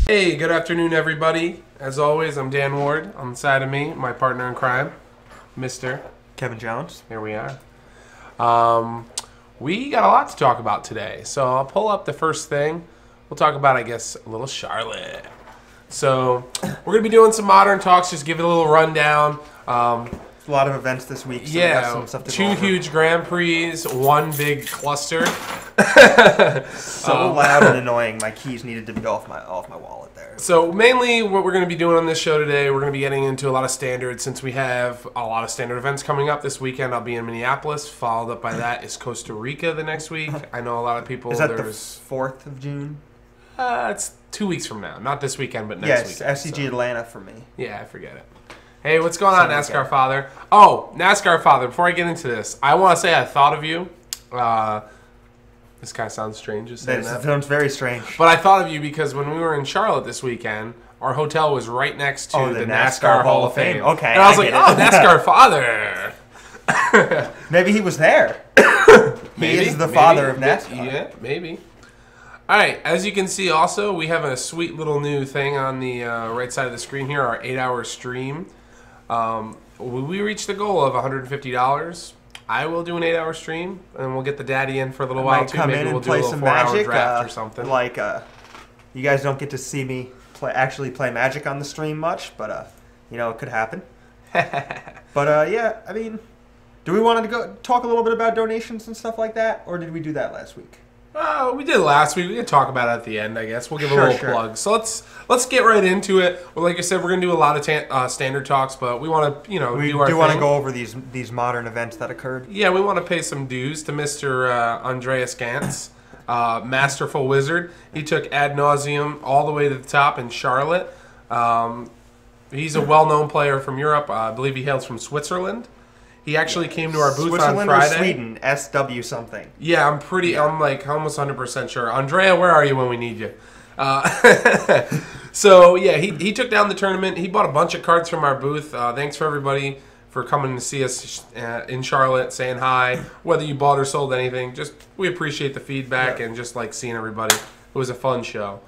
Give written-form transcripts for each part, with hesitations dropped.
Hey, good afternoon, everybody. As always, I'm Dan Ward. On the side of me, my partner in crime, Mr. Kevin Jones. Here we are. We got a lot to talk about today, so I'll pull up the first thing. We'll talk about, I guess, a little Charlotte. So we're going to be doing some modern talks, just give it a little rundown. A lot of events this week. So Yeah, some stuff to go two over. huge Grand Prix, one big cluster. So loud and annoying. My keys needed to be off my wallet there. So mainly what we're going to be doing on this show today, we're going to be getting into a lot of standards since we have a lot of standard events coming up this weekend. I'll be in Minneapolis. Followed up by that is Costa Rica the next week. I know a lot of people. Is that the 4th of June? It's 2 weeks from now. Not this weekend, but next weekend. Yes, SCG Atlanta for me. Yeah, I forget it. Hey, what's going on, NASCAR Father? Oh, NASCAR Father, before I get into this, I want to say I thought of you. This kind of sounds strange just saying that. Sounds very strange. But I thought of you because when we were in Charlotte this weekend, our hotel was right next to the NASCAR Hall of Fame. Okay. And I was like, oh, NASCAR Father. Maybe he was there. He is the father of NASCAR. Yeah, maybe. All right, as you can see also, we have a sweet little new thing on the right side of the screen here, our 8-hour stream. We reached the goal of $150. I will do an 8-hour stream, and we'll get the daddy in for a little while, too. Maybe we'll do a little 4-hour draft or something. You guys don't get to see me actually play Magic on the stream much, but, it could happen. Yeah, I mean, do we want to go talk a little bit about donations and stuff like that, or did we do that last week? We did last week. We can talk about it at the end, I guess. We'll give a little plug. So let's get right into it. Well, like I said, we're gonna do a lot of standard talks, but we want to do our thing. We do want to go over these modern events that occurred. Yeah, we want to pay some dues to Mr. Andreas Gantz, masterful wizard. He took ad nauseum all the way to the top in Charlotte. He's a well-known player from Europe. I believe he hails from Switzerland. He actually came to our booth on Friday. Or Sweden, SW something. Yeah, I'm like almost 100% sure. Andrea, where are you when we need you? So, yeah, he took down the tournament. He bought a bunch of cards from our booth. Thanks for everybody for coming to see us in Charlotte, saying hi. Whether you bought or sold anything, we appreciate the feedback and just like seeing everybody. It was a fun show.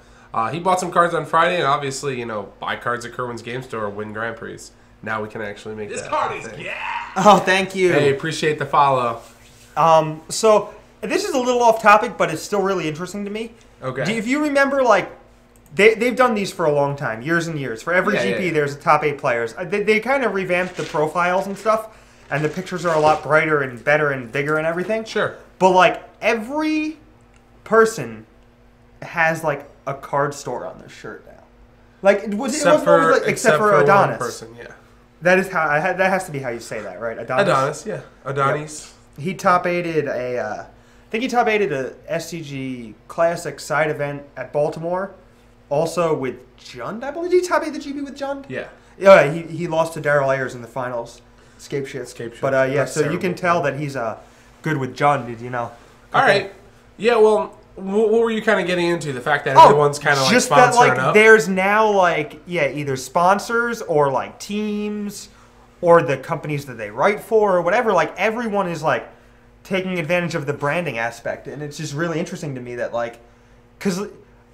He bought some cards on Friday, and obviously, buy cards at Kerwin's Game Store, win Grand Prix. Now we can actually make this that card is thing. yeah. Oh, thank you. Hey, appreciate the follow. So this is a little off topic, but it's still really interesting to me. Okay. If you remember, they've done these for a long time, years and years. For every GP, there's a top 8 players. They kind of revamped the profiles and stuff, and the pictures are a lot brighter and better and bigger and everything. Sure. But every person has a card store on their shirt now. Except for Adonis. One person, yeah. That has to be how you say that, right? Adonis, yeah. Adonis. Yep. He top-aided I think he top-aided a SCG Classic side event at Baltimore. Also with Jund, I believe. Did he top-aid the GB with Jund? Yeah. Yeah, he lost to Daryl Ayers in the finals. Escape shit. But That's so terrible. You can tell that he's good with Jund, did you know? All right. Yeah, well, what were you kind of getting into? The fact that everyone's kind of just sponsoring that up? There's now either sponsors or teams or the companies that they write for or whatever. Everyone is taking advantage of the branding aspect, and it's just really interesting to me that because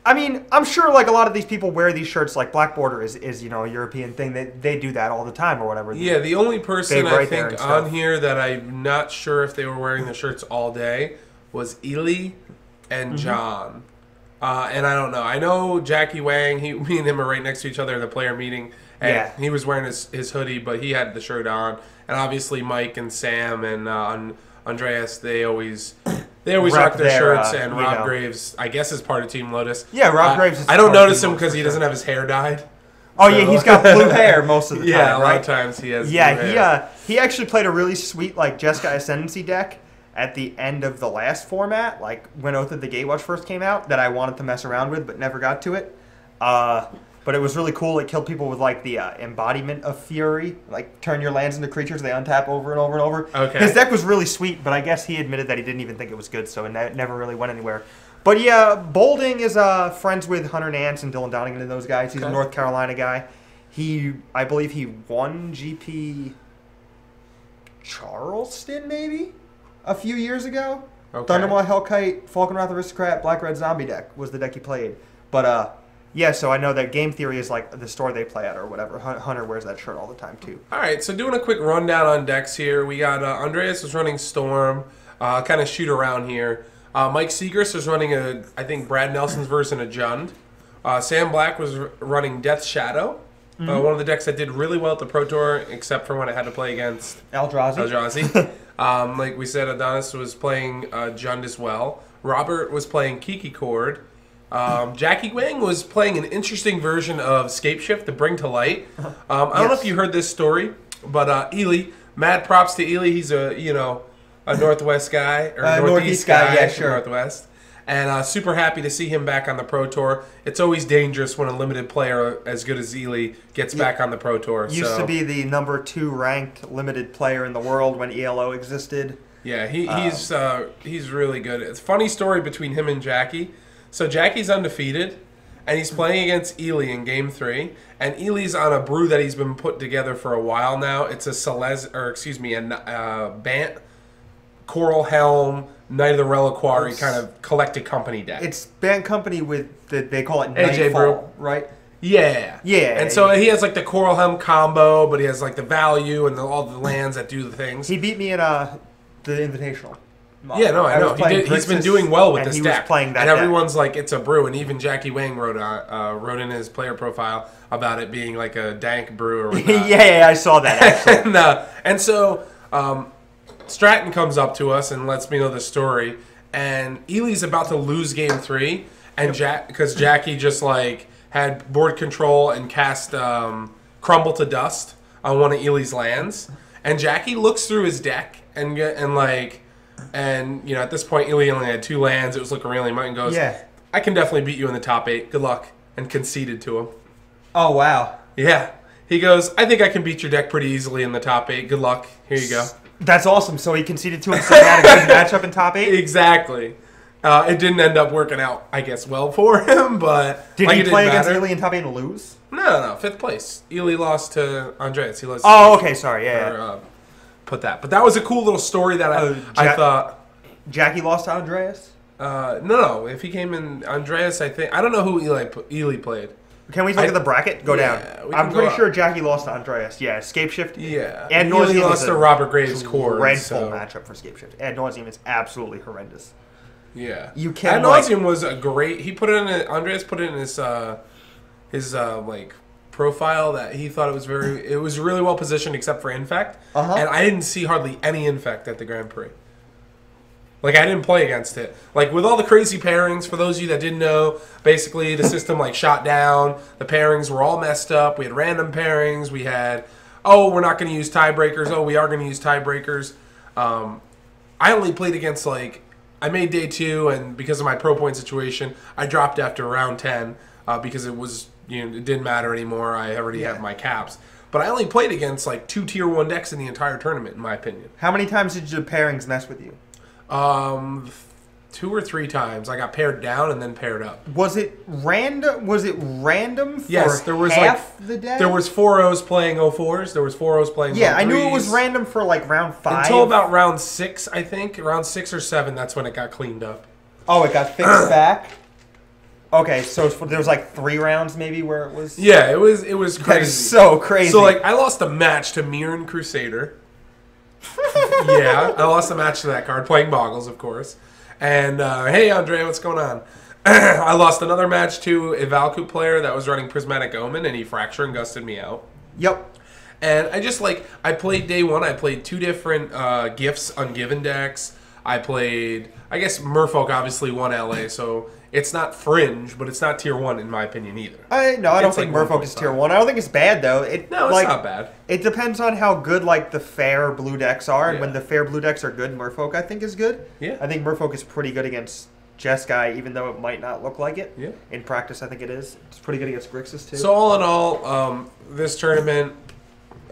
I mean I'm sure a lot of these people wear these shirts Black Border is a European thing. They do that all the time or whatever. Yeah, the only person I think on here that I'm not sure if they were wearing the shirts all day was Ely and John. And I don't know. I know Jackie Wang, me and him are right next to each other in the player meeting. And he was wearing his hoodie, but he had the shirt on. And obviously Mike and Sam and Andreas, they always rock their shirts. And Rob Graves, I guess, is part of Team Lotus. Yeah, Rob Graves is I don't notice him because he doesn't have his hair dyed. Oh, yeah, he's got blue hair most of the time, Yeah, a lot right? of times he has blue hair. He actually played a really sweet Jeskai Ascendancy deck at the end of the last format, when Oath of the Gatewatch first came out, that I wanted to mess around with but never got to it. But it was really cool. It killed people with the embodiment of fury, turn your lands into creatures they untap over and over and over. Okay. His deck was really sweet, but I guess he admitted that he didn't even think it was good, so it never really went anywhere. But yeah, Bolding is friends with Hunter Nance and Dylan Donegan and those guys. He's a North Carolina guy. I believe he won GP Charleston, maybe? A few years ago. Thundermaw, Hellkite, Falkenrath Aristocrat, Black Red Zombie deck was the deck he played. But Yeah, so I know that Game Theory is like the store they play at or whatever. Hunter wears that shirt all the time too. All right, so doing a quick rundown on decks here. We got Andreas was running Storm, kind of shoot around here. Mike Segrist was running I think Brad Nelson's version of Jund. Sam Black was running Death Shadow, one of the decks that did really well at the Pro Tour, except for when it had to play against Eldrazi. Like we said, Adonis was playing Jund as well. Robert was playing Kiki Cord. Jackie Wang was playing an interesting version of Scapeshift, the Bring to Light. I don't know if you heard this story, but Ely, mad props to Ely. He's a Northwest guy or Northeast guy, yeah, sure. Northwest, and super happy to see him back on the Pro Tour. It's always dangerous when a limited player as good as Ely gets back on the Pro Tour. Used to be the number 2 ranked limited player in the world when ELO existed. Yeah, he's really good. It's a funny story between him and Jackie. So Jackie's undefeated, and he's playing against Ely in Game 3. And Ely's on a brew that he's been put together for a while now. It's a Bant, Coral Helm, Knight of the Reliquary kind of collected company deck. It's Bant Company with they call it AJ Nightfall, right? Yeah. Yeah. And so he has like the Coral Helm combo, but he has like the value and all the lands that do the things. He beat me in the Invitational. Yeah, no, I know. He's been doing well with this deck. Was playing that and everyone's like, it's a brew. And even Jackie Wang wrote in his player profile about it being like a dank brew or whatnot. Yeah, I saw that actually. and so Stratton comes up to us and lets me know the story. And Ely's about to lose Game 3. And because Jackie just like had board control and cast Crumble to Dust on one of Ely's lands. And Jackie looks through his deck and at this point, Ely only had 2 lands. It was looking really mine. Goes, yeah. I can definitely beat you in the top 8. Good luck. And conceded to him. Oh, wow. Yeah. He goes, I think I can beat your deck pretty easily in the top 8. Good luck. Here you go. That's awesome. So he conceded to him so he had a good matchup in top 8? Exactly. It didn't end up working out, I guess, well for him, but... Did he play against Ely in top 8 and lose? No. 5th place. Ely lost to Andreas. He lost. Oh, okay. Sorry. Yeah. Put that. But that was a cool little story that I thought... Jackie lost to Andreas? No. If he came in Andreas, I don't know who Ely played. Can we look at the bracket? Go down. I'm pretty sure Jackie lost to Andreas. Yeah, Scapeshift. Yeah. And Ely lost to Robert Graves' Cord. Dreadful matchup for Scapeshift. Ad Nauseam is absolutely horrendous. Yeah. You can Ad Nauseam was a great... He put it in... Andreas put it in his profile that he thought it was really well positioned except for Infect. And I didn't see hardly any Infect at the Grand Prix. Like, I didn't play against it. Like, with all the crazy pairings, for those of you that didn't know, basically the system, shot down. The pairings were all messed up. We had random pairings. We had, we're not going to use tiebreakers. Oh, we are going to use tiebreakers. I only played against, I made day 2, and because of my pro point situation, I dropped after round 10 because it was, it didn't matter anymore. I already have my caps. But I only played against, 2 tier 1 decks in the entire tournament, in my opinion. How many times did your pairings mess with you? 2 or 3 times. I got paired down and then paired up. Was it random? For yes, there was half the deck? There was 4-0s playing 04s. There was 4-0s playing 03s. I knew it was random for round 5. Until about round 6, I think. Around 6 or 7, that's when it got cleaned up. Oh, it got fixed back? Okay, so there was 3 rounds maybe where it was... Yeah, it was crazy. That is so crazy. So I lost a match to Mirren Crusader. Yeah, I lost a match to that card, playing Boggles, of course. And, hey, Andre, what's going on? I lost another match to a Valcoop player that was running Prismatic Omen, and he Fracture and Gusted me out. Yep. And I just, I played day 1, I played 2 different Gifts Ungiven decks. I played, I guess Merfolk obviously won LA, so it's not fringe, but it's not tier 1 in my opinion either. I don't think Merfolk is tier 1. I don't think it's bad, though. No, it's not bad. It depends on how good, the fair blue decks are. And when the fair blue decks are good, Merfolk, I think, is good. Yeah. I think Merfolk is pretty good against Jeskai, even though it might not look like it. Yeah. In practice, I think it is. It's pretty good against Grixis, too. So all in all, this tournament,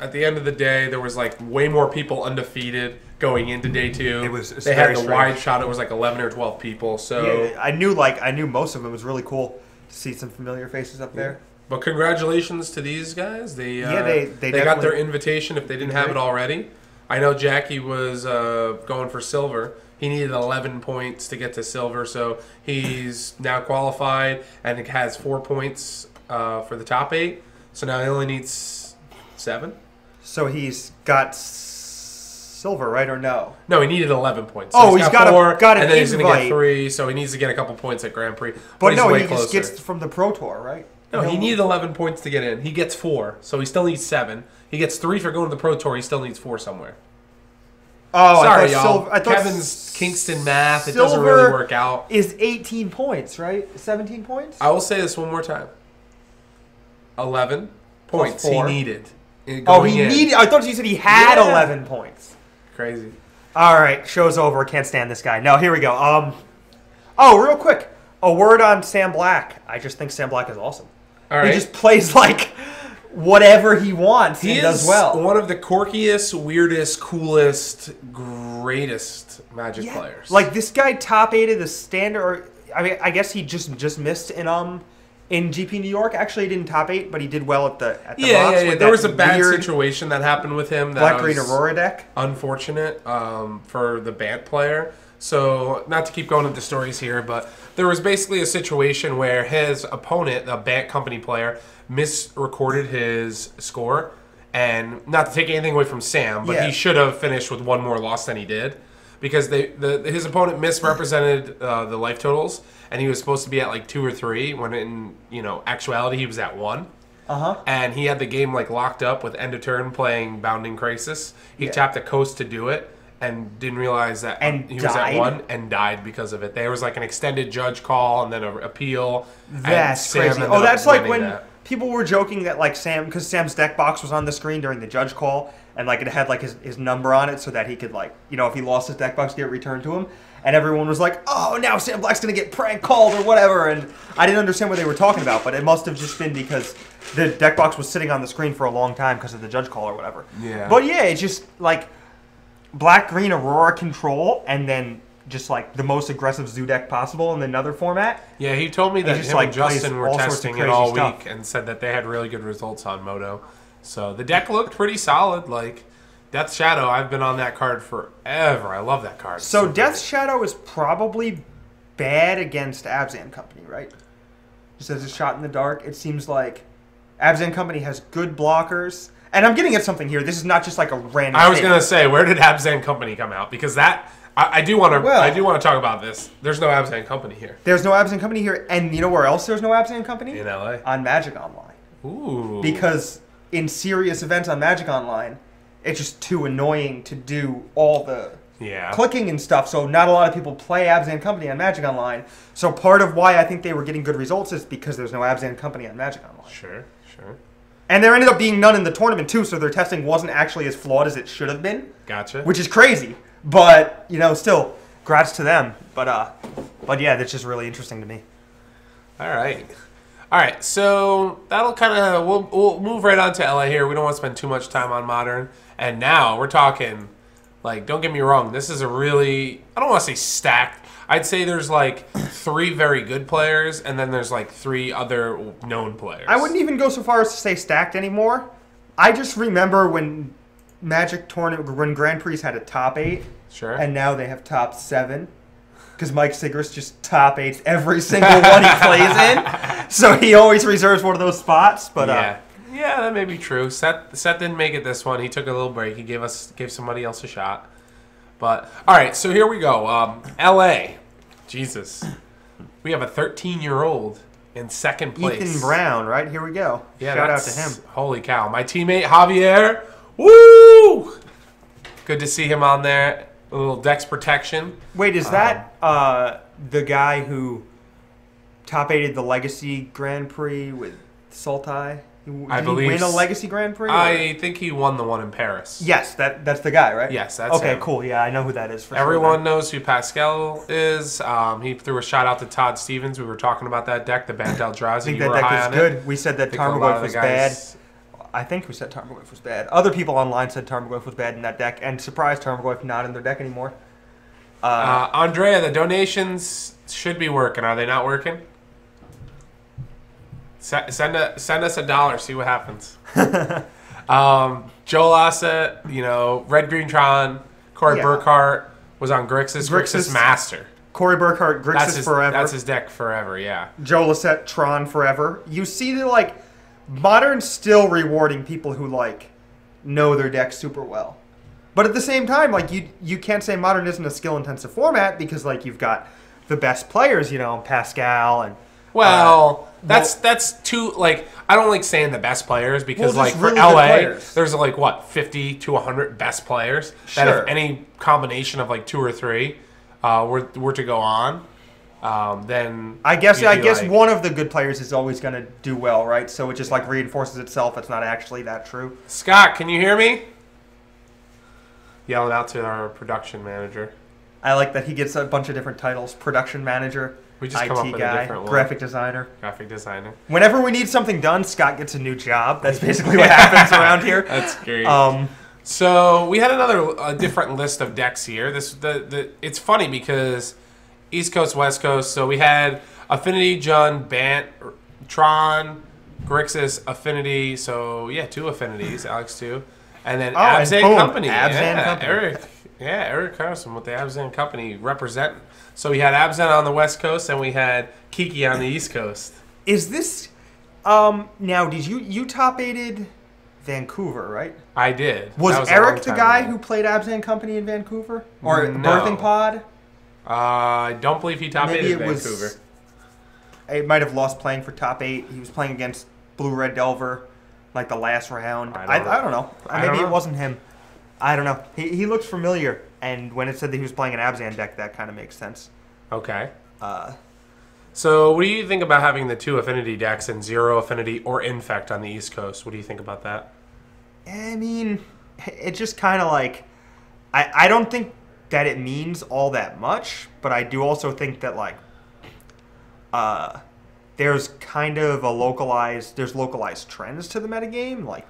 at the end of the day, there was, way more people undefeated going into day 2. They had the wide shot. It was 11 or 12 people. So yeah, I knew most of them. It was really cool to see some familiar faces up there. But congratulations to these guys. They got their invitation if they didn't have it already. I know Jackie was going for silver. He needed 11 points to get to silver, so he's now qualified and it has 4 points for the top 8. So now he only needs 7. So he's got silver, right, or no? No, he needed 11 points. So he's got 4, got an and then he's going to get invite. 3, so he needs to get a couple points at Grand Prix. But he's no, way he closer. just gets from the Pro Tour, right? No, he needed 11 points to get in. He gets 4, so he still needs 7. He gets 3 for going to the Pro Tour. He still needs 4 somewhere. Oh, sorry, y'all. Kevin's Kingston math. It doesn't really work out. Is 18 points, right? 17 points? I will say this one more time. 11 points he needed. Oh, he needed. I thought you said he had 11 points. Crazy. All right, show's over. Can't stand this guy. No, here we go. Oh, real quick, a word on Sam Black. I just think Sam Black is awesome. All right. He just plays like whatever he wants and does well. One of the quirkiest, weirdest, coolest, greatest Magic players. Like this guy top 8 the standard. Or, I mean, I guess he just missed in GP New York. Actually, he didn't top 8, but he did well at the box. Yeah. There was a bad situation that happened with him. That Black Green Aurora deck. Unfortunate for the Bant player. So, not to keep going into stories here, but there was basically a situation where his opponent, the Bant Company player, misrecorded his score. And not to take anything away from Sam, but he should have finished with 1 more loss than he did. Because his opponent misrepresented the life totals, and he was supposed to be at like 2 or 3, when in actuality he was at 1. And he had the game like locked up with end of turn playing Bounding Crisis. He tapped a coast to do it, and didn't realize that he was at 1 and died because of it. There was like an extended judge call and then an appeal. That's crazy. Oh, that's like when people were joking that like because Sam's deck box was on the screen during the judge call, and like it had like his number on it so that he could like, if he lost his deck box, get it returned to him. And everyone was like, oh, now Sam Black's going to get prank called or whatever. And I didn't understand what they were talking about, but it must have just been because the deck box was sitting on the screen for a long time because of the judge call or whatever. Yeah. But yeah, it's just like Black Green Aurora control and then just like the most aggressive zoo deck possible in another format. Yeah, he told me that him and Justin were testing it all week and said that they had really good results on Moto. So the deck looked pretty solid. Like Death Shadow, I've been on that card forever. I love that card. So Death Shadow is probably bad against Abzan Company, right? Just as a shot in the dark, it seems like Abzan Company has good blockers. And I'm getting at something here. This is not just like a random. I was going to say, where did Abzan Company come out? Because that I do want to talk about this. There's no Abzan Company here. There's no Abzan Company here, and you know where else there's no Abzan Company? In LA. On Magic Online. Ooh. Because in serious events on Magic Online, it's just too annoying to do all the clicking and stuff. So not a lot of people play Abzan Company on Magic Online. So part of why I think they were getting good results is because there's no Abzan Company on Magic Online. Sure. And there ended up being none in the tournament too, so their testing wasn't actually as flawed as it should have been. Gotcha. Which is crazy. But, still, grats to them. But yeah, that's just really interesting to me. All right, so that'll kind of we'll move right on to LA here. We don't want to spend too much time on Modern. And now we're talking, like, don't get me wrong, this is a really, I don't want to say stacked. I'd say there's like 3 very good players, and then there's like 3 other known players. I wouldn't even go so far as to say stacked anymore. I just remember when Magic tournament, when Grand Prix had a top 8. Sure. And now they have top 7. Because Mike Sigrist just top 8s every single one he plays in. So he always reserves one of those spots. But yeah, that may be true. Seth didn't make it this one. He took a little break. He gave somebody else a shot. But all right, so here we go. LA. Jesus. We have a 13-year-old in second place. Ethan Brown, right? Here we go. Yeah, shout out to him. Holy cow. My teammate Javier. Woo! Good to see him on there. A little Dex protection. Wait, is that the guy who top 8'd the Legacy Grand Prix with Sultai? I believe. Did he win a Legacy Grand Prix? I think he won the one in Paris. Yes, that's the guy, right? Yes, that's okay, him. Cool. Yeah, I know who that is. Everyone knows who Pascal is. He threw a shout out to Todd Stevens. We were talking about that deck, the Bant Eldrazi. I think that deck is good. We said that Tarmogoyf was bad. I think we said Tarmogoyf was bad. Other people online said Tarmogoyf was bad in that deck, and surprised Tarmogoyf not in their deck anymore. Andrea, the donations should be working. Are they not working? Send us $1. See what happens. Joe Lassett, Red Green Tron, Corey Burkhart was on Grixis Master. Corey Burkhart, Grixis forever. That's his deck forever, yeah. Joe Lassett, Tron forever. You see that, Modern's still rewarding people who, know their deck super well. But at the same time, you can't say Modern isn't a skill-intensive format because, you've got the best players, Pascal and... that's too, I don't like saying the best players because, for really LA, there's, 50 to 100 best players that if any combination of, 2 or 3 were to go on, then... I guess one of the good players is always going to do well, right? So it just, reinforces itself. It's not actually that true. Scott, can you hear me? Yelling out to our production manager. I like that he gets a bunch of different titles. Production manager, we just IT come up with guy, a different one. graphic designer. Whenever we need something done, Scott gets a new job. That's basically what happens around here. That's great. So we had a different list of decks here. It's funny because East Coast, West Coast. So we had Affinity, Jund, Bant, Tron, Grixis, Affinity. So yeah, 2 Affinities, Alex 2. And then Abzan Company. Company. Eric Carson with the Abzan Company representing. So we had Abzan on the West Coast and we had Kiki on the East Coast. Is this now did you top-8'd Vancouver, right? I did. Was Eric the guy who played Abzan Company in Vancouver? Or Birthing Pod? I don't believe he top-8'd Vancouver. It might have lost playing for top 8. He was playing against Blue Red Delver. The last round. I don't know. Maybe it wasn't him. I don't know. He looks familiar, and when it said that he was playing an Abzan deck, that kind of makes sense. Okay. So what do you think about having the 2 Affinity decks and 0 Affinity or Infect on the East Coast? What do you think about that? I mean, it's just kind of I don't think that it means all that much, but I do also think that, there's kind of localized trends to the metagame.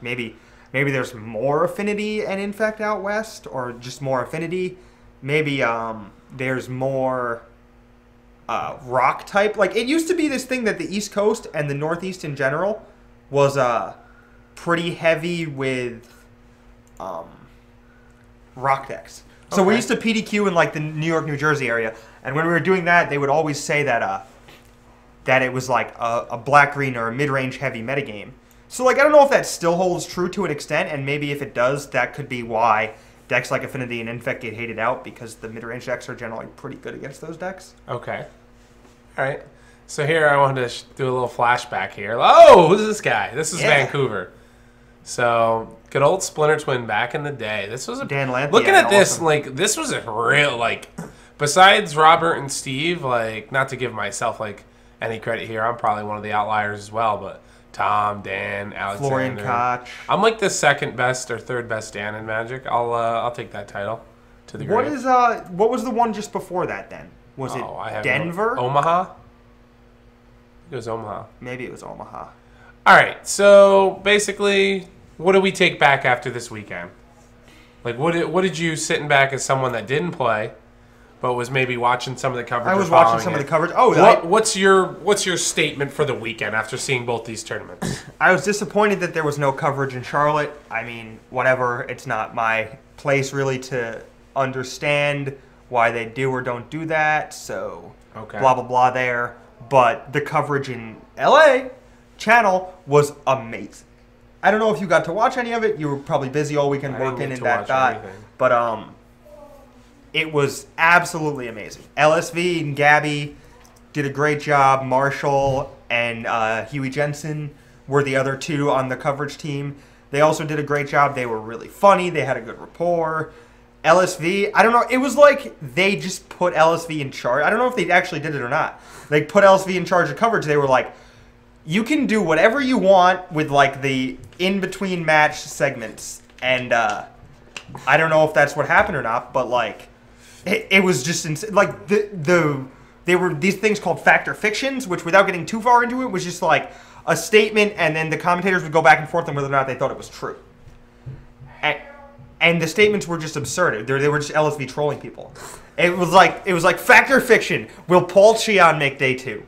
Maybe there's more Affinity and Infect out west, or just more Affinity. Maybe there's more rock type. It used to be this thing that the East Coast and the Northeast in general was pretty heavy with rock decks. So we used to PDQ in the New York, New Jersey area, and when we were doing that, they would always say that it was a black-green or a mid-range heavy metagame. So I don't know if that still holds true to an extent, and maybe if it does, that could be why decks like Affinity and Infect get hated out, because the mid-range decks are generally pretty good against those decks. Okay. All right. So here I wanted to do a little flashback here. Oh, who's this guy? This is Vancouver. So good old Splinter Twin back in the day. This was Dan Lanthea. Looking at this, this was a real besides Robert and Steve, not to give myself any credit here, I'm probably one of the outliers as well, but Tom, Dan, Alexander, Florian Koch. I'm the second best or third best Dan in Magic. I'll take that title to the grave. What was the one just before that then? Was it Denver? Omaha? It was Omaha. Maybe it was Omaha. All right, so basically, what do we take back after this weekend? What did you sitting back as someone that didn't play, but was maybe watching some of the coverage? I was watching some of the coverage. What's your statement for the weekend after seeing both these tournaments? I was disappointed that there was no coverage in Charlotte. I mean, whatever. It's not my place really to understand why they do or don't do that. So blah blah blah there. But the coverage in LA channel was amazing. I don't know if you got to watch any of it. You were probably busy all weekend working in that dot. But it was absolutely amazing. LSV and Gabby did a great job. Marshall and Huey Jensen were the other 2 on the coverage team. They also did a great job. They were really funny. They had a good rapport. LSV, I don't know. It was they just put LSV in charge. I don't know if they actually did it or not. They put LSV in charge of coverage. They were you can do whatever you want with the in-between match segments. And I don't know if that's what happened or not, but it was just insane. They were these things called factor fictions, which without getting too far into it was just a statement, and then the commentators would go back and forth on whether or not they thought it was true. And the statements were just absurd. They were just LSV trolling people. It was like factor fiction. Will Paul Cheon make day 2?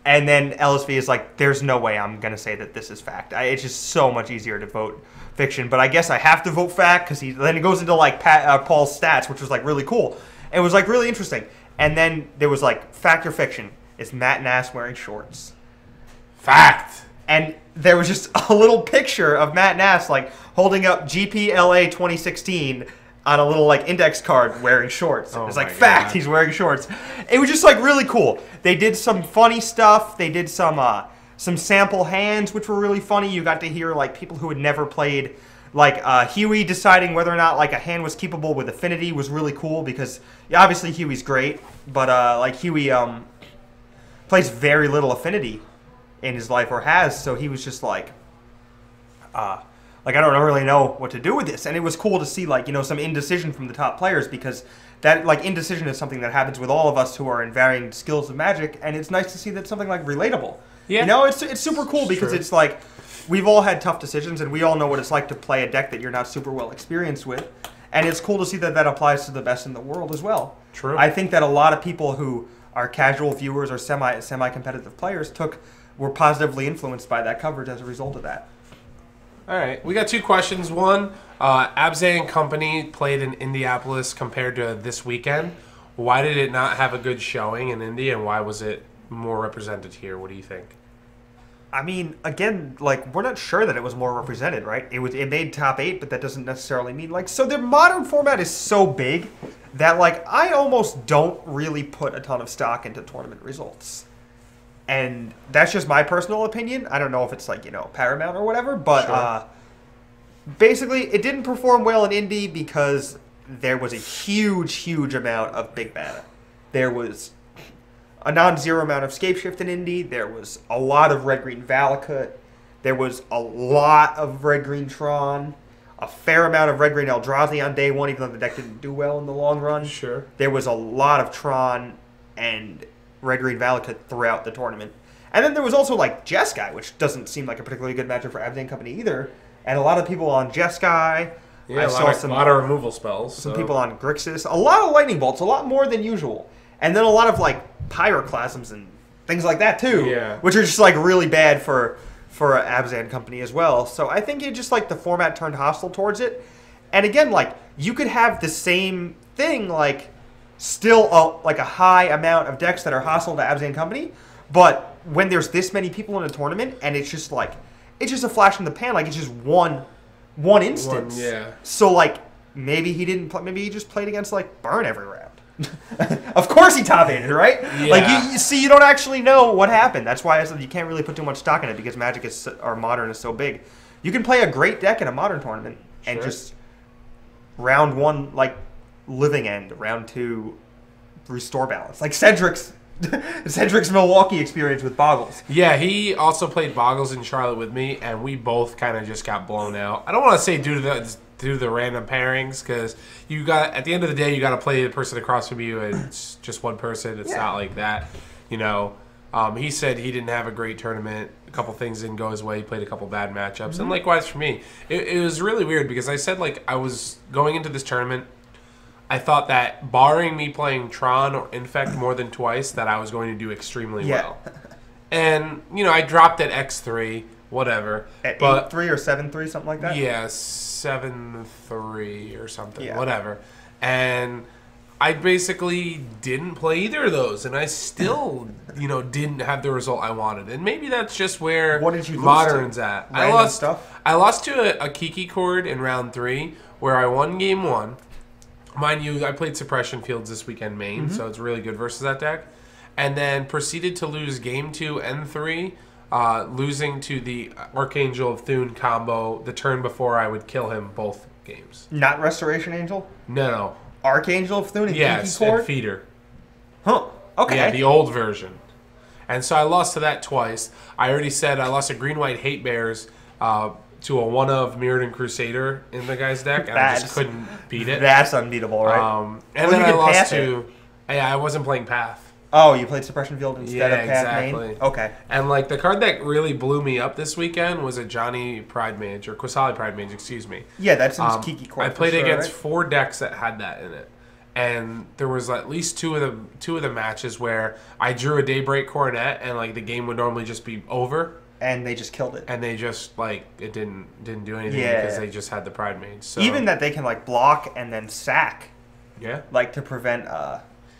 And then LSV is like, there's no way I'm going to say that this is fact. It's just so much easier to vote fiction. But I guess I have to vote fact because then it goes into like Paul's stats, which was like really cool. It was like really interesting. And then there was like fact or fiction. Is Matt Nass wearing shorts? Fact. And there was just a little picture of Matt Nass like holding up GPLA 2016 on a little like index card wearing shorts. It's like fact, he's wearing shorts. It was just like really cool. They did some funny stuff. They did some sample hands, which were really funny. You got to hear like people who had never played, like Huey deciding whether or not like a hand was keepable with affinity was really cool because obviously Huey's great, but like Huey plays very little affinity in his life or has, so he was just like I don't really know what to do with this. And it was cool to see like, some indecision from the top players because that like indecision is something that happens with all of us who are in varying skills of Magic, and it's nice to see that something like relatable. Yeah. It's super cool because it's like we've all had tough decisions and we all know what it's like to play a deck that you're not super well experienced with. And it's cool to see that that applies to the best in the world as well. True. I think that a lot of people who are casual viewers or semi-competitive players were positively influenced by that coverage as a result of that. All right, we got two questions. One, Abzan Company played in Indianapolis compared to this weekend. Why did it not have a good showing in Indy, and why was it more represented here? What do you think? I mean, again, like we're not sure that it was more represented, right? It made top 8, but that doesn't necessarily mean like so. Their modern format is so big that like I almost don't really put a ton of stock into tournament results. And that's just my personal opinion. I don't know if it's like, paramount or whatever, but basically it didn't perform well in Indy because there was a huge amount of big mana. There was a non-zero amount of Scapeshift in Indy. There was a lot of red-green Valakut. There was a lot of red-green Tron. A fair amount of red-green Eldrazi on day one, even though the deck didn't do well in the long run. Sure. There was a lot of Tron and red-green Valakut throughout the tournament. And then there was also like Jeskai, which doesn't seem like a particularly good matchup for Abzan Company either. And a lot of people on Jeskai. Yeah, a lot of removal spells. Some people on Grixis. A lot of lightning bolts, a lot more than usual. And then a lot of like pyroclasms and things like that too. Yeah. Which are just like really bad for Abzan Company as well. So I think it just like the format turned hostile towards it. And again, like you could have the same thing like still a high amount of decks that are hostile to Abzan Company, but when there's this many people in a tournament and it's just a flash in the pan, like it's just one instance. Yeah. So like maybe he just played against like Burn every round. Of course he top-aided, right? Yeah. Like you don't actually know what happened. That's why I said you can't really put too much stock in it because Magic or Modern is so big. You can play a great deck in a Modern tournament and just round one like Living End, round 2 restore balance, like Cedric's Milwaukee experience with Boggles. Yeah, he also played Boggles in Charlotte with me, and we both kind of just got blown out. I don't want to say due to the random pairings, because at the end of the day, you got to play the person across from you, and it's just one person. It's not like that, He said he didn't have a great tournament. A couple things didn't go his way. He played a couple bad matchups, and likewise for me. It was really weird because I said like I was going into this tournament. I thought that barring me playing Tron or Infect more than twice, that I was going to do extremely well. And, I dropped at X3, whatever. At 8-3 or 7-3, something like that? Yeah, 7-3 or something, whatever. And I basically didn't play either of those, and I still, didn't have the result I wanted. And maybe that's just where Modern's at. I lost to a Kiki Chord in round 3, where I won game 1. Mind you, I played Suppression Fields this weekend main, so it's really good versus that deck. And then proceeded to lose game 2 and 3, losing to the Archangel of Thune combo the turn before I would kill him both games. Not Restoration Angel? No. Archangel of Thune and Kiki Chord? Feeder. Huh. Okay. Yeah, the old version. And so I lost to that twice. I already said I lost to Green-White Hate Bears, to a one-of Mirrodin Crusader in the guy's deck, and I just couldn't beat it. That's unbeatable, right? And then I lost to... Yeah, I wasn't playing Path. Oh, you played Suppression Field instead of Path main? Okay. And like the card that really blew me up this weekend was a Johnny Pride Mage, or Qasali Pride Mage, excuse me. Yeah, that's in Kiki Chord. I played against 4 decks that had that in it. and there was at least two of the matches where I drew a Daybreak Coronet, and like the game would normally just be over. And they just killed it. And they just like it didn't do anything because they just had the Pride Mage. So even that they can like block and then sack. Yeah. Like to prevent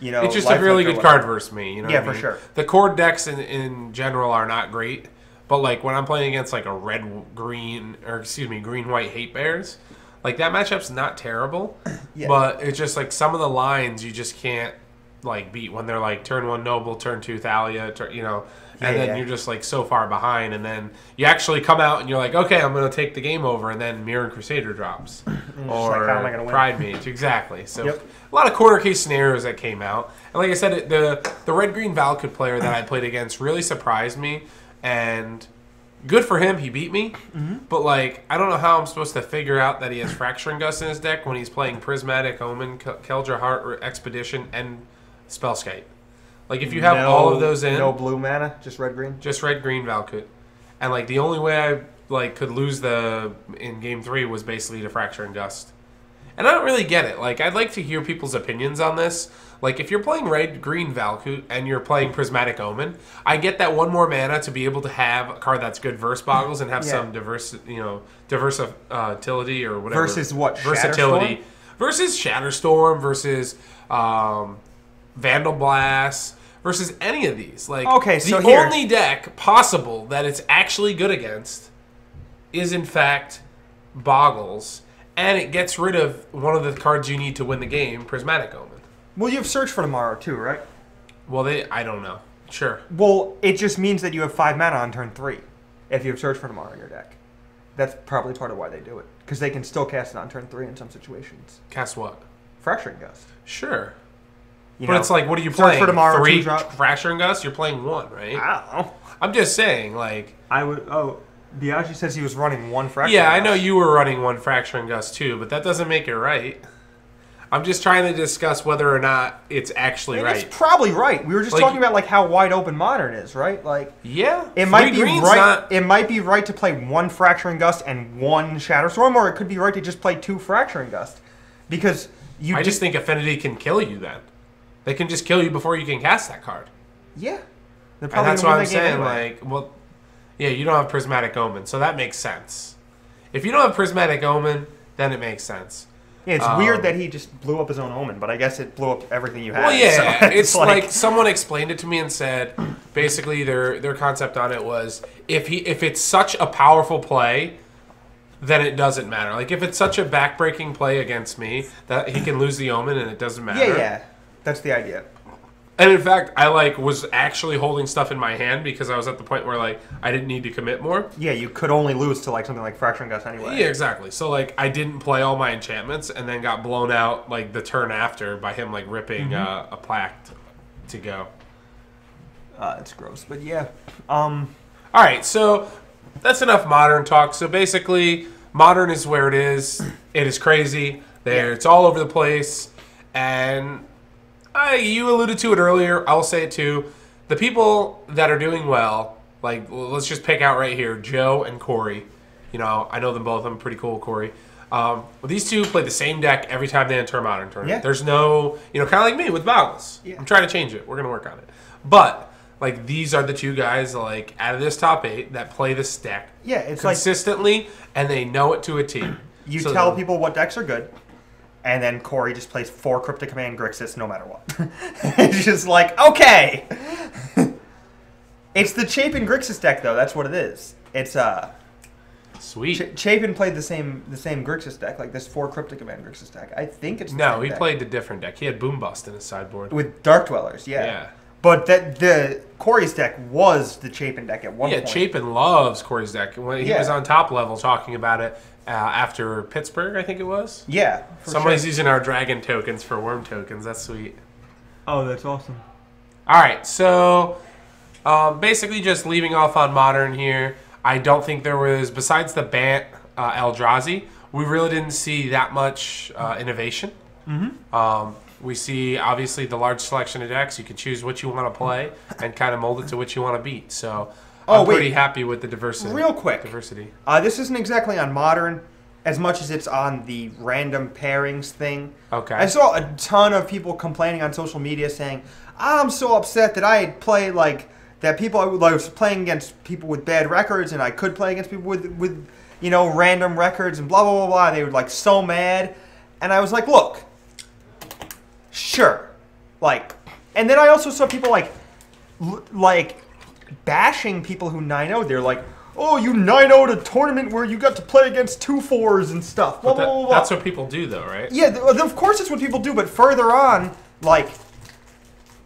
it's just a really good card versus me, you know. Yeah, for sure. The core decks in general are not great, but like when I'm playing against like a green white hate bears, like that matchup's not terrible. Yeah. But it's just like some of the lines you just can't like beat when they're like turn 1 Noble, turn 2 Thalia, and then you're just like so far behind, and then you actually come out and you're like, okay, I'm going to take the game over, and then Mirror Crusader drops. Or like, how am I gonna win? Pride Mage, exactly. So a lot of corner case scenarios that came out. And like I said, the red-green Valakut player that I played against really surprised me, and good for him, he beat me. Mm-hmm. But like, I don't know how I'm supposed to figure out that he has Fracturing Gust in his deck when he's playing Prismatic Omen, Keldra Heart, Expedition, and Spellskite. Like, if you have all of those in... No blue mana? Just red-green? Just red-green Valakut. And, like, the only way I, like, could lose in Game 3 was basically to Fracture and Gust. And I don't really get it. Like, I'd like to hear people's opinions on this. Like, if you're playing red-green Valakut and you're playing Prismatic Omen, I get that one more mana to be able to have a card that's good verse boggles and have some versatility or whatever. Versus what? Versatility. Versus Shatterstorm, versus Vandal Blast, versus any of these. Like, the only deck possible that it's actually good against is, in fact, Boggles, and it gets rid of one of the cards you need to win the game, Prismatic Omen. Well, you have Search for Tomorrow, too, right? Well, I don't know. Sure. Well, it just means that you have 5 mana on turn 3 if you have Search for Tomorrow in your deck. That's probably part of why they do it, because they can still cast it on turn 3 in some situations. Cast what? Fracturing Gust. Sure. But it's like, what are you playing? For Tomorrow, 3 Fracturing Gust? You're playing 1, right? I don't know. I'm just saying, like... Biaggi says he was running 1 Fracturing Gust. Yeah, I know you were running 1 Fracturing Gust too, but that doesn't make it right. I'm just trying to discuss whether or not it's actually right. It's probably right. We were just talking about like how wide open Modern is, right? Like, yeah, it might be right. It might be right to play 1 Fracturing Gust and 1 Shatterstorm, or it could be right to just play 2 Fracturing Gust, because I just think Affinity can kill you then. They can just kill you before you can cast that card. Yeah. And that's what I'm saying. Anyway. Like, well, yeah, you don't have Prismatic Omen, so that makes sense. If you don't have Prismatic Omen, then it makes sense. Yeah, it's weird that he just blew up his own Omen, but I guess it blew up everything you had. Well, yeah, so it's like someone explained it to me and said, basically their concept on it was if it's such a powerful play, then it doesn't matter. Like, if it's such a backbreaking play against me that he can lose the Omen and it doesn't matter. Yeah, that's the idea. And in fact, I was actually holding stuff in my hand because I was at the point where I didn't need to commit more. Yeah, you could only lose to something like Fracturing Gust anyway. Yeah, exactly. So I didn't play all my enchantments and then got blown out the turn after by him ripping a plaque to go. It's gross, but yeah. All right, so that's enough Modern talk. So basically, Modern is where it is. It is crazy. It's all over the place, and. You alluded to it earlier. I'll say it too. The people that are doing well, let's just pick out right here, Joe and Corey. I know them both. I'm pretty cool with Corey. These two play the same deck every time they enter a Modern tournament. Yeah. There's no, kind of like me with Boggles. Yeah. I'm trying to change it. We're going to work on it. But, these are the two guys, out of this top 8 that play this deck consistently, and they know it to a T. You tell people what decks are good. And then Corey just plays 4 Cryptic Command Grixis no matter what. It's just okay. It's the Chapin Grixis deck, though. That's what it is. It's sweet. Chapin played the same Grixis deck, this 4 Cryptic Command Grixis deck. I think it's no. He played the different deck. He had Boom Bust in his sideboard with Dark Dwellers. Yeah. Yeah. But the Corey's deck was the Chapin deck at one point. Yeah, Chapin loves Corey's deck. When he was on top level talking about it. After Pittsburgh, I think it was. Yeah. Somebody's using our dragon tokens for worm tokens. That's sweet. Oh, that's awesome. All right, so basically just leaving off on Modern here. I don't think there was, besides the Bant Eldrazi, we really didn't see that much innovation. Mm-hmm. We see, obviously, the large selection of decks. You can choose what you want to play and kind of mold it to what you want to beat. So... I'm pretty happy with the diversity. Real quick. Diversity. This isn't exactly on Modern, as much as it's on the random pairings thing. Okay. I saw a ton of people complaining on social media saying, I'm so upset that I play like that people I was playing against people with bad records and I could play against people with you know, random records and blah blah blah blah. They were like so mad. And I was like, look, sure. Like, and then I also saw people like bashing people who 9-0'd. They're like, oh, you 9-0'd a tournament where you got to play against 2-4s and stuff. Blah, blah, blah, blah. That's what people do, though, right? Yeah, of course it's what people do. But further on, like,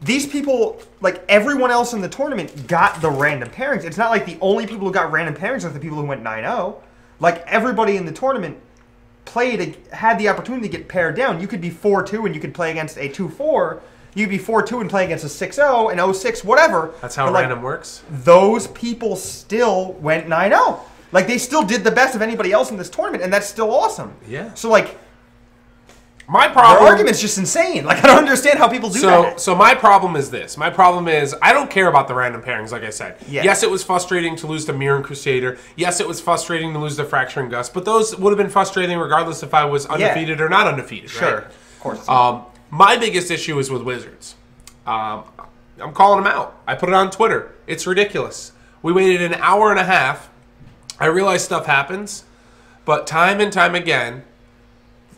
these people, like, everyone else in the tournament got the random pairings. It's not like the only people who got random pairings are the people who went 9-0. Like, everybody in the tournament had the opportunity to get paired down. You could be 4-2 and you could play against a 2-4. You'd be 4-2 and play against a 6-0, an 0-6, whatever. That's how random works? Those people still went 9-0. Like, they still did the best of anybody else in this tournament, and that's still awesome. Yeah. So, like, my problem... Their argument's just insane. Like, I don't understand how people do that. So my problem is this. My problem is, I don't care about the random pairings, like I said. Yeah. Yes, it was frustrating to lose the Mirror and Crusader. Yes, it was frustrating to lose the Fracturing Gust. But those would have been frustrating regardless if I was undefeated or not undefeated, sure. Right? Of course. My biggest issue is with Wizards. I'm calling them out. I put it on Twitter. It's ridiculous. We waited an hour and a half. I realize stuff happens, but time and time again,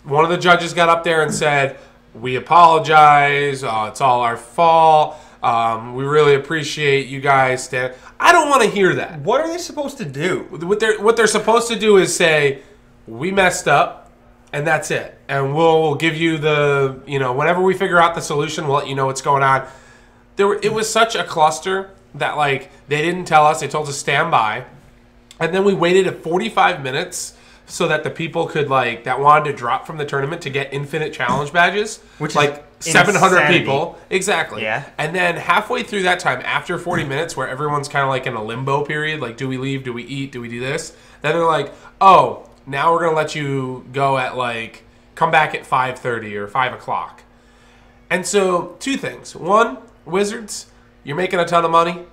one of the judges got up there and said, we apologize. It's all our fault. We really appreciate you guys. I don't want to hear that. What are they supposed to do? What they're supposed to do is say, we messed up. And that's it. And we'll give you the, you know, whenever we figure out the solution, we'll let you know what's going on. It was such a cluster that, like, they didn't tell us. They told us to stand by. And then we waited 45 minutes so that the people could, like, that wanted to drop from the tournament to get infinite challenge badges. Which is like 700 insanity. People. Exactly. Yeah. And then halfway through that time, after 40 minutes, where everyone's kind of like in a limbo period, like, do we leave? Do we eat? Do we do this? Then they're like, oh, now we're going to let you go at, like, come back at 5:30 or 5 o'clock. And so, two things. One, Wizards, you're making a ton of money.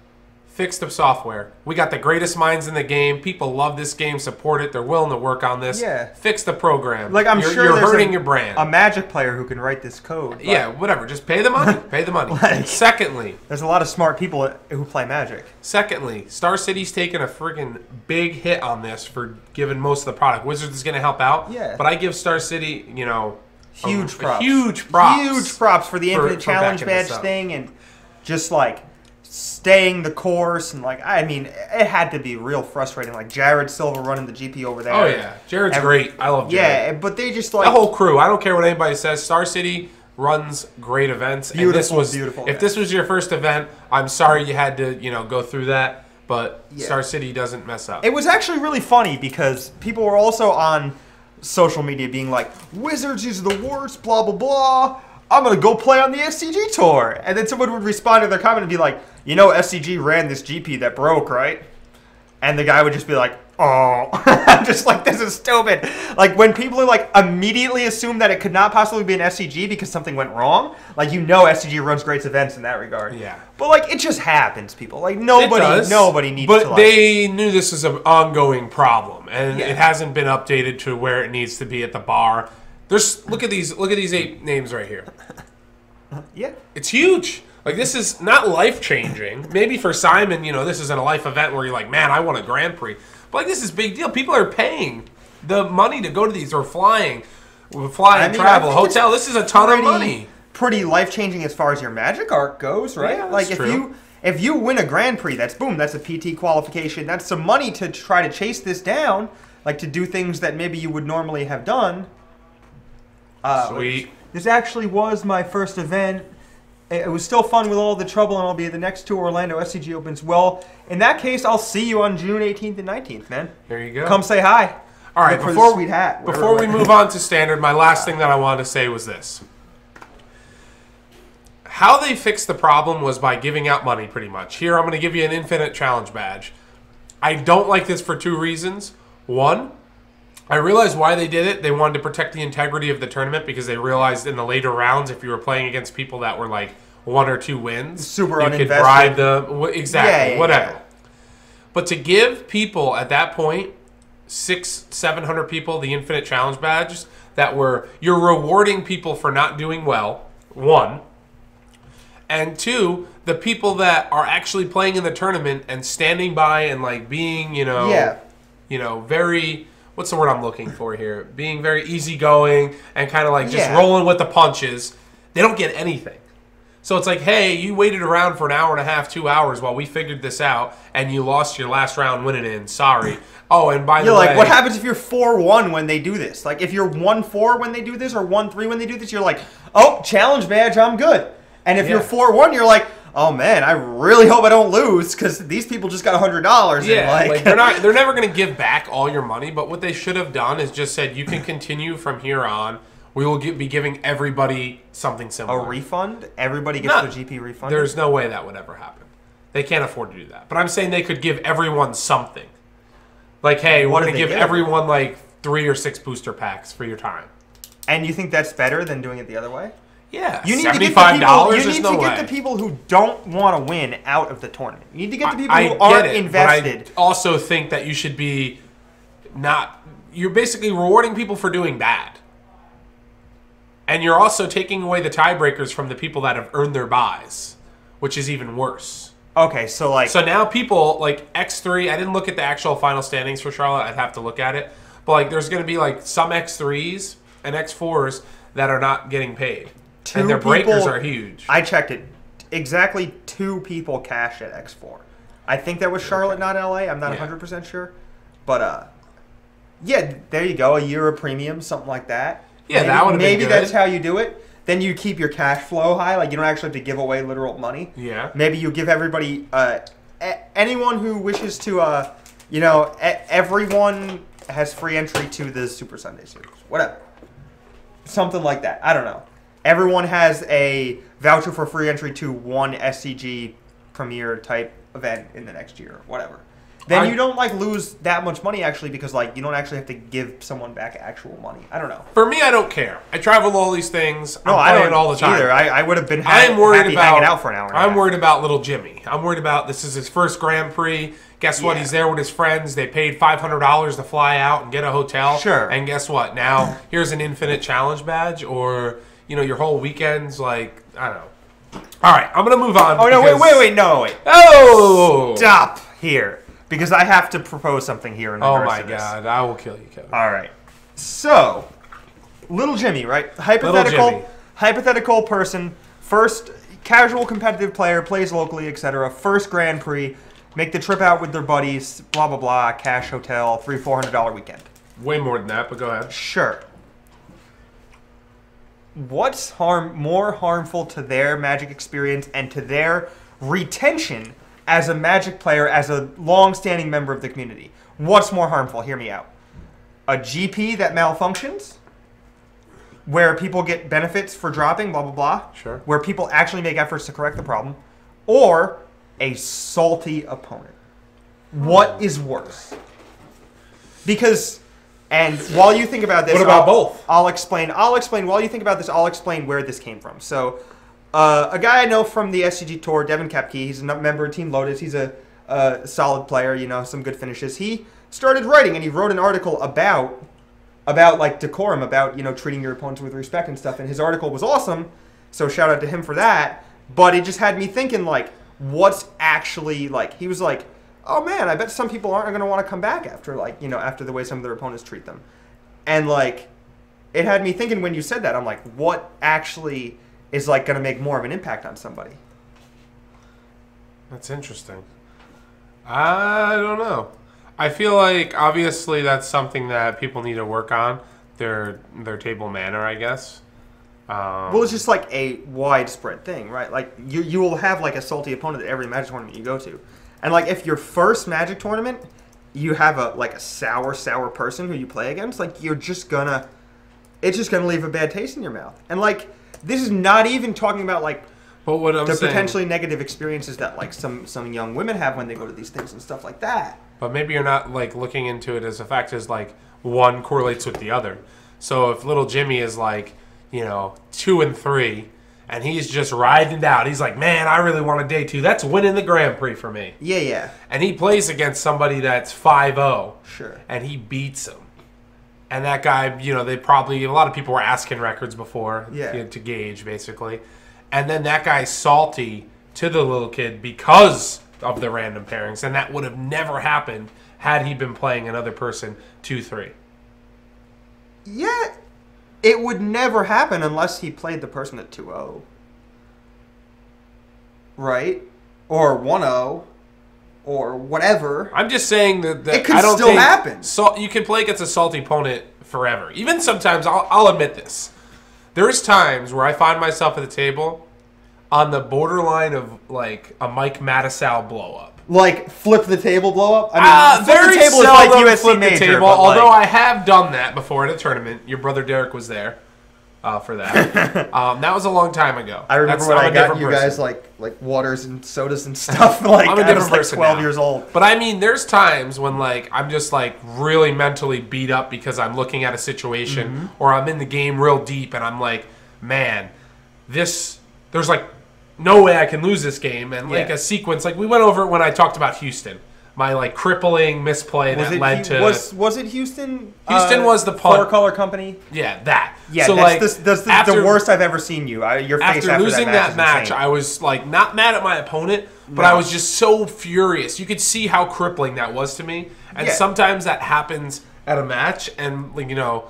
Fix the software. We got the greatest minds in the game. People love this game, support it. They're willing to work on this. Yeah. Fix the program. Like, I'm sure you're there's hurting your brand. A Magic player who can write this code. But yeah, whatever. Just pay the money. Pay the money. Like, secondly, there's a lot of smart people who play Magic. Secondly, Star City's taking a freaking big hit on this for giving most of the product. Wizards is going to help out. Yeah. But I give Star City, you know, huge props. Huge props. Huge props for the Infinite Challenge badge thing and just, like, staying the course. And, like, I mean, it had to be real frustrating. Like, Jared Silver running the GP over there. Oh, yeah. Jared's great. I love Jared. Yeah, but they just, like... The whole crew. I don't care what anybody says. Star City runs great events. Beautiful, and this was, beautiful. If this was your first event, I'm sorry you had to, you know, go through that. But Star City doesn't mess up. It was actually really funny because people were also on social media being like, Wizards is the worst, blah, blah, blah. I'm going to go play on the SCG tour. And then someone would respond to their comment and be like, you know, SCG ran this GP that broke, right? And the guy would just be like, oh. I'm just like, this is stupid. Like, when people are like, immediately assume that it could not possibly be an SCG because something went wrong, like, you know SCG runs great events in that regard. Yeah. But, like, it just happens, people. Like, nobody needs to, like... they knew this was an ongoing problem, and it hasn't been updated to where it needs to be at the bar. Look at these 8 names right here. Yeah. It's huge. Like, this is not life-changing. Maybe for Simon, you know, this isn't a life event where you're like, man, I won a Grand Prix. But, like, this is a big deal. People are paying the money to go to these or flying. Travel, hotel. This is a ton of money. Pretty life-changing as far as your Magic arc goes, right? Yeah, like, true. if you win a Grand Prix, that's a PT qualification. That's some money to try to chase this down, like to do things that maybe you would normally have done. Sweet. This actually was my first event. It was still fun with all the trouble, and I'll be at the next 2 Orlando SCG Opens. Well, in that case, I'll see you on June 18th and 19th, man. There you go. Come say hi. All right, before sweet hat. Before we move on to Standard, my last thing that I wanted to say was this. How they fixed the problem was by giving out money, pretty much. Here, I'm going to give you an Infinite Challenge badge. I don't like this for 2 reasons. One, I realized why they did it. They wanted to protect the integrity of the tournament because they realized in the later rounds, if you were playing against people that were like 1 or 2 wins, super you uninvested. Could bribe them. Exactly, yeah, whatever. Yeah. But to give people at that point 700 people the Infinite Challenge badges you're rewarding people for not doing well, one. And two, the people that are actually playing in the tournament and standing by and like being, very, what's the word I'm looking for here? Being very easygoing and kind of like just rolling with the punches. They don't get anything. So it's like, hey, you waited around for an hour and a half, 2 hours while we figured this out, and you lost your last round winning in. Sorry. Oh, and by the way... You're like, what happens if you're 4-1 when they do this? Like, if you're 1-4 when they do this or 1-3 when they do this, you're like, oh, challenge badge, I'm good. And if you're 4-1, you're like, oh man, I really hope I don't lose because these people just got $100. Yeah, like they're never going to give back all your money. But what they should have done is just said you can continue from here on. We will be giving everybody something similar. A refund? Everybody gets their GP refund? There's no way that would ever happen. They can't afford to do that. But I'm saying they could give everyone something. Like, hey, we're going to give everyone like 3 or 6 booster packs for your time. And you think that's better than doing it the other way? Yeah, you need $75. To get the people who don't want to win out of the tournament. You need to get the people who aren't invested. But I also think that you should be you're basically rewarding people for doing bad. And you're also taking away the tiebreakers from the people that have earned their buys, which is even worse. Okay, so now people like X3, I didn't look at the actual final standings for Charlotte. I'd have to look at it. But like there's going to be like some X3s and X4s that are not getting paid. And their breakers are huge. I checked it. Exactly 2 people cashed at X4. I think that was Charlotte, not LA. I'm not 100% sure. But, yeah, there you go. A year of premium, something like that. Yeah, that would have been good. Maybe that's how you do it. Then you keep your cash flow high. Like, you don't actually have to give away literal money. Yeah. Maybe you give everybody, anyone who wishes to, everyone has free entry to the Super Sunday Series. Whatever. Something like that. I don't know. Everyone has a voucher for free entry to one SCG Premier type event in the next year, whatever. Then you don't lose that much money actually because you don't actually have to give someone back actual money. I don't know. For me, I don't care. I travel all these things. I don't all the time. Either. I would have been happy hanging out for an hour. I'm worried about little Jimmy. I'm worried about this is his first Grand Prix. Guess what? He's there with his friends. They paid $500 to fly out and get a hotel. Sure. And guess what? Now here's an Infinite Challenge badge or your whole weekend's I don't know. All right, I'm going to move on. Oh, no, wait. Oh! Stop here. Because I have to propose something here in regards to this. Oh, my God. I will kill you, Kevin. All right. So, little Jimmy, right? Hypothetical person, first casual competitive player, plays locally, etc. First Grand Prix, make the trip out with their buddies, blah, blah, blah, cash hotel, $300-$400 weekend. Way more than that, but go ahead. Sure. What's more harmful to their Magic experience and to their retention as a Magic player, as a long-standing member of the community? What's more harmful? Hear me out. A GP that malfunctions, where people get benefits for dropping, blah, blah, blah. Sure. Where people actually make efforts to correct the problem. Or a salty opponent. What is worse? Because... And while you think about this... What about both? I'll explain. While you think about this, I'll explain where this came from. So, a guy I know from the SCG Tour, Devin Kepke, he's a member of Team Lotus. He's a solid player, some good finishes. He started writing, and he wrote an article about decorum, about, treating your opponents with respect and stuff. And his article was awesome, so shout out to him for that. But it just had me thinking, what's actually, he was like... Oh man, I bet some people aren't going to want to come back after after the way some of their opponents treat them. And it had me thinking when you said that, I'm like, what actually is going to make more of an impact on somebody? That's interesting. I don't know. I feel like obviously that's something that people need to work on, their table manner, I guess. Well, it's just a widespread thing, right? You will have a salty opponent at every Magic tournament you go to. And if your first Magic tournament, you have a sour person who you play against, you're just gonna, it's just gonna leave a bad taste in your mouth. And this is not even talking about but what I'm the saying, potentially negative experiences that some young women have when they go to these things and stuff like that. But maybe you're not looking into it as a fact as one correlates with the other. So if little Jimmy is 2 and 3. and he's just riding it out. He's like, man, I really want a day 2. That's winning the Grand Prix for me. Yeah. And he plays against somebody that's 5-0. Sure. And he beats him. And that guy, you know, a lot of people were asking records before to gauge, basically. And then that guy's salty to the little kid because of the random pairings. And that would have never happened had he been playing another person 2-3. Yeah. It would never happen unless he played the person at 2-0. Right? Or 1-0. Or whatever. I'm just saying that it could still happen. So you can play against a salty opponent forever. Even sometimes, I'll admit this. There's times where I find myself at the table on the borderline of like a Mike Mattisau blow up. Like flip the table blow up? I mean, very the table is seldom like USC flip major, the table. Although I have done that before at a tournament. Your brother Derek was there for that. That was a long time ago. I remember when I got you guys like waters and sodas and stuff. Like I'm a different I was person 12 now. years old. But I mean, there's times when like I'm just like really mentally beat up because I'm looking at a situation or I'm in the game real deep and I'm like, man, there's like no way I can lose this game. And like a sequence, like we went over it when I talked about Houston. My like crippling misplay that led to was it Houston? Houston was the punt. 4-color company. Yeah, that. Yeah, so that's the worst I've ever seen you. Your face after losing that match, insane. I was like not mad at my opponent, but I was just so furious. You could see how crippling that was to me. And sometimes that happens at a match, and like, you know,